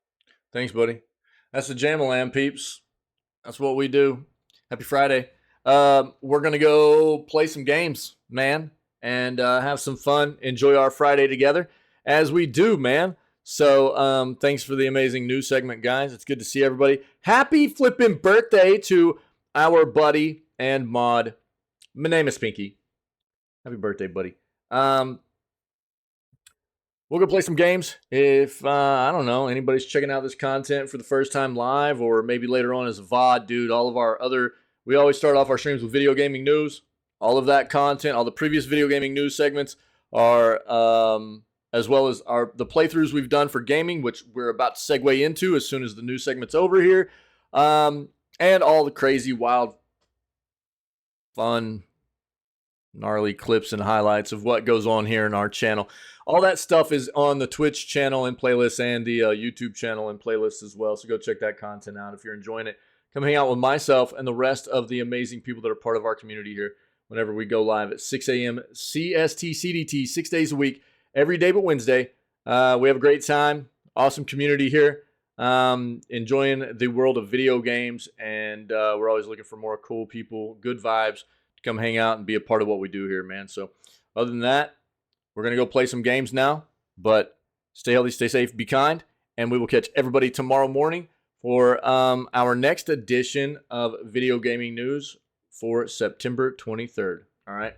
Thanks, buddy. That's the Jam-a-Lam, peeps. That's what we do. Happy Friday. We're going to go play some games, man, and have some fun. Enjoy our Friday together, as we do, man. So thanks for the amazing news segment, guys. It's good to see everybody. Happy flipping birthday to our buddy and mod. My name is Pinky. Happy birthday, buddy. We'll go play some games. If, I don't know, anybody's checking out this content for the first time live or maybe later on as a VOD, dude, all of our other, we always start off our streams with video gaming news. All of that content, all the previous video gaming news segments are, as well as the playthroughs we've done for gaming, which we're about to segue into as soon as the news segment's over here. And all the crazy, wild, fun, gnarly clips and highlights of what goes on here in our channel. All that stuff is on the Twitch channel and playlists and the YouTube channel and playlists as well. So go check that content out if you're enjoying it. Come hang out with myself and the rest of the amazing people that are part of our community here whenever we go live at 6 a.m. CST CDT, 6 days a week, every day but Wednesday. We have a great time. Awesome community here. Enjoying the world of video games, and we're always looking for more cool people, good vibes, to come hang out and be a part of what we do here, man. So other than that, we're going to go play some games now, but stay healthy, stay safe, be kind, and we will catch everybody tomorrow morning for our next edition of Video Gaming News for September 23rd. All right?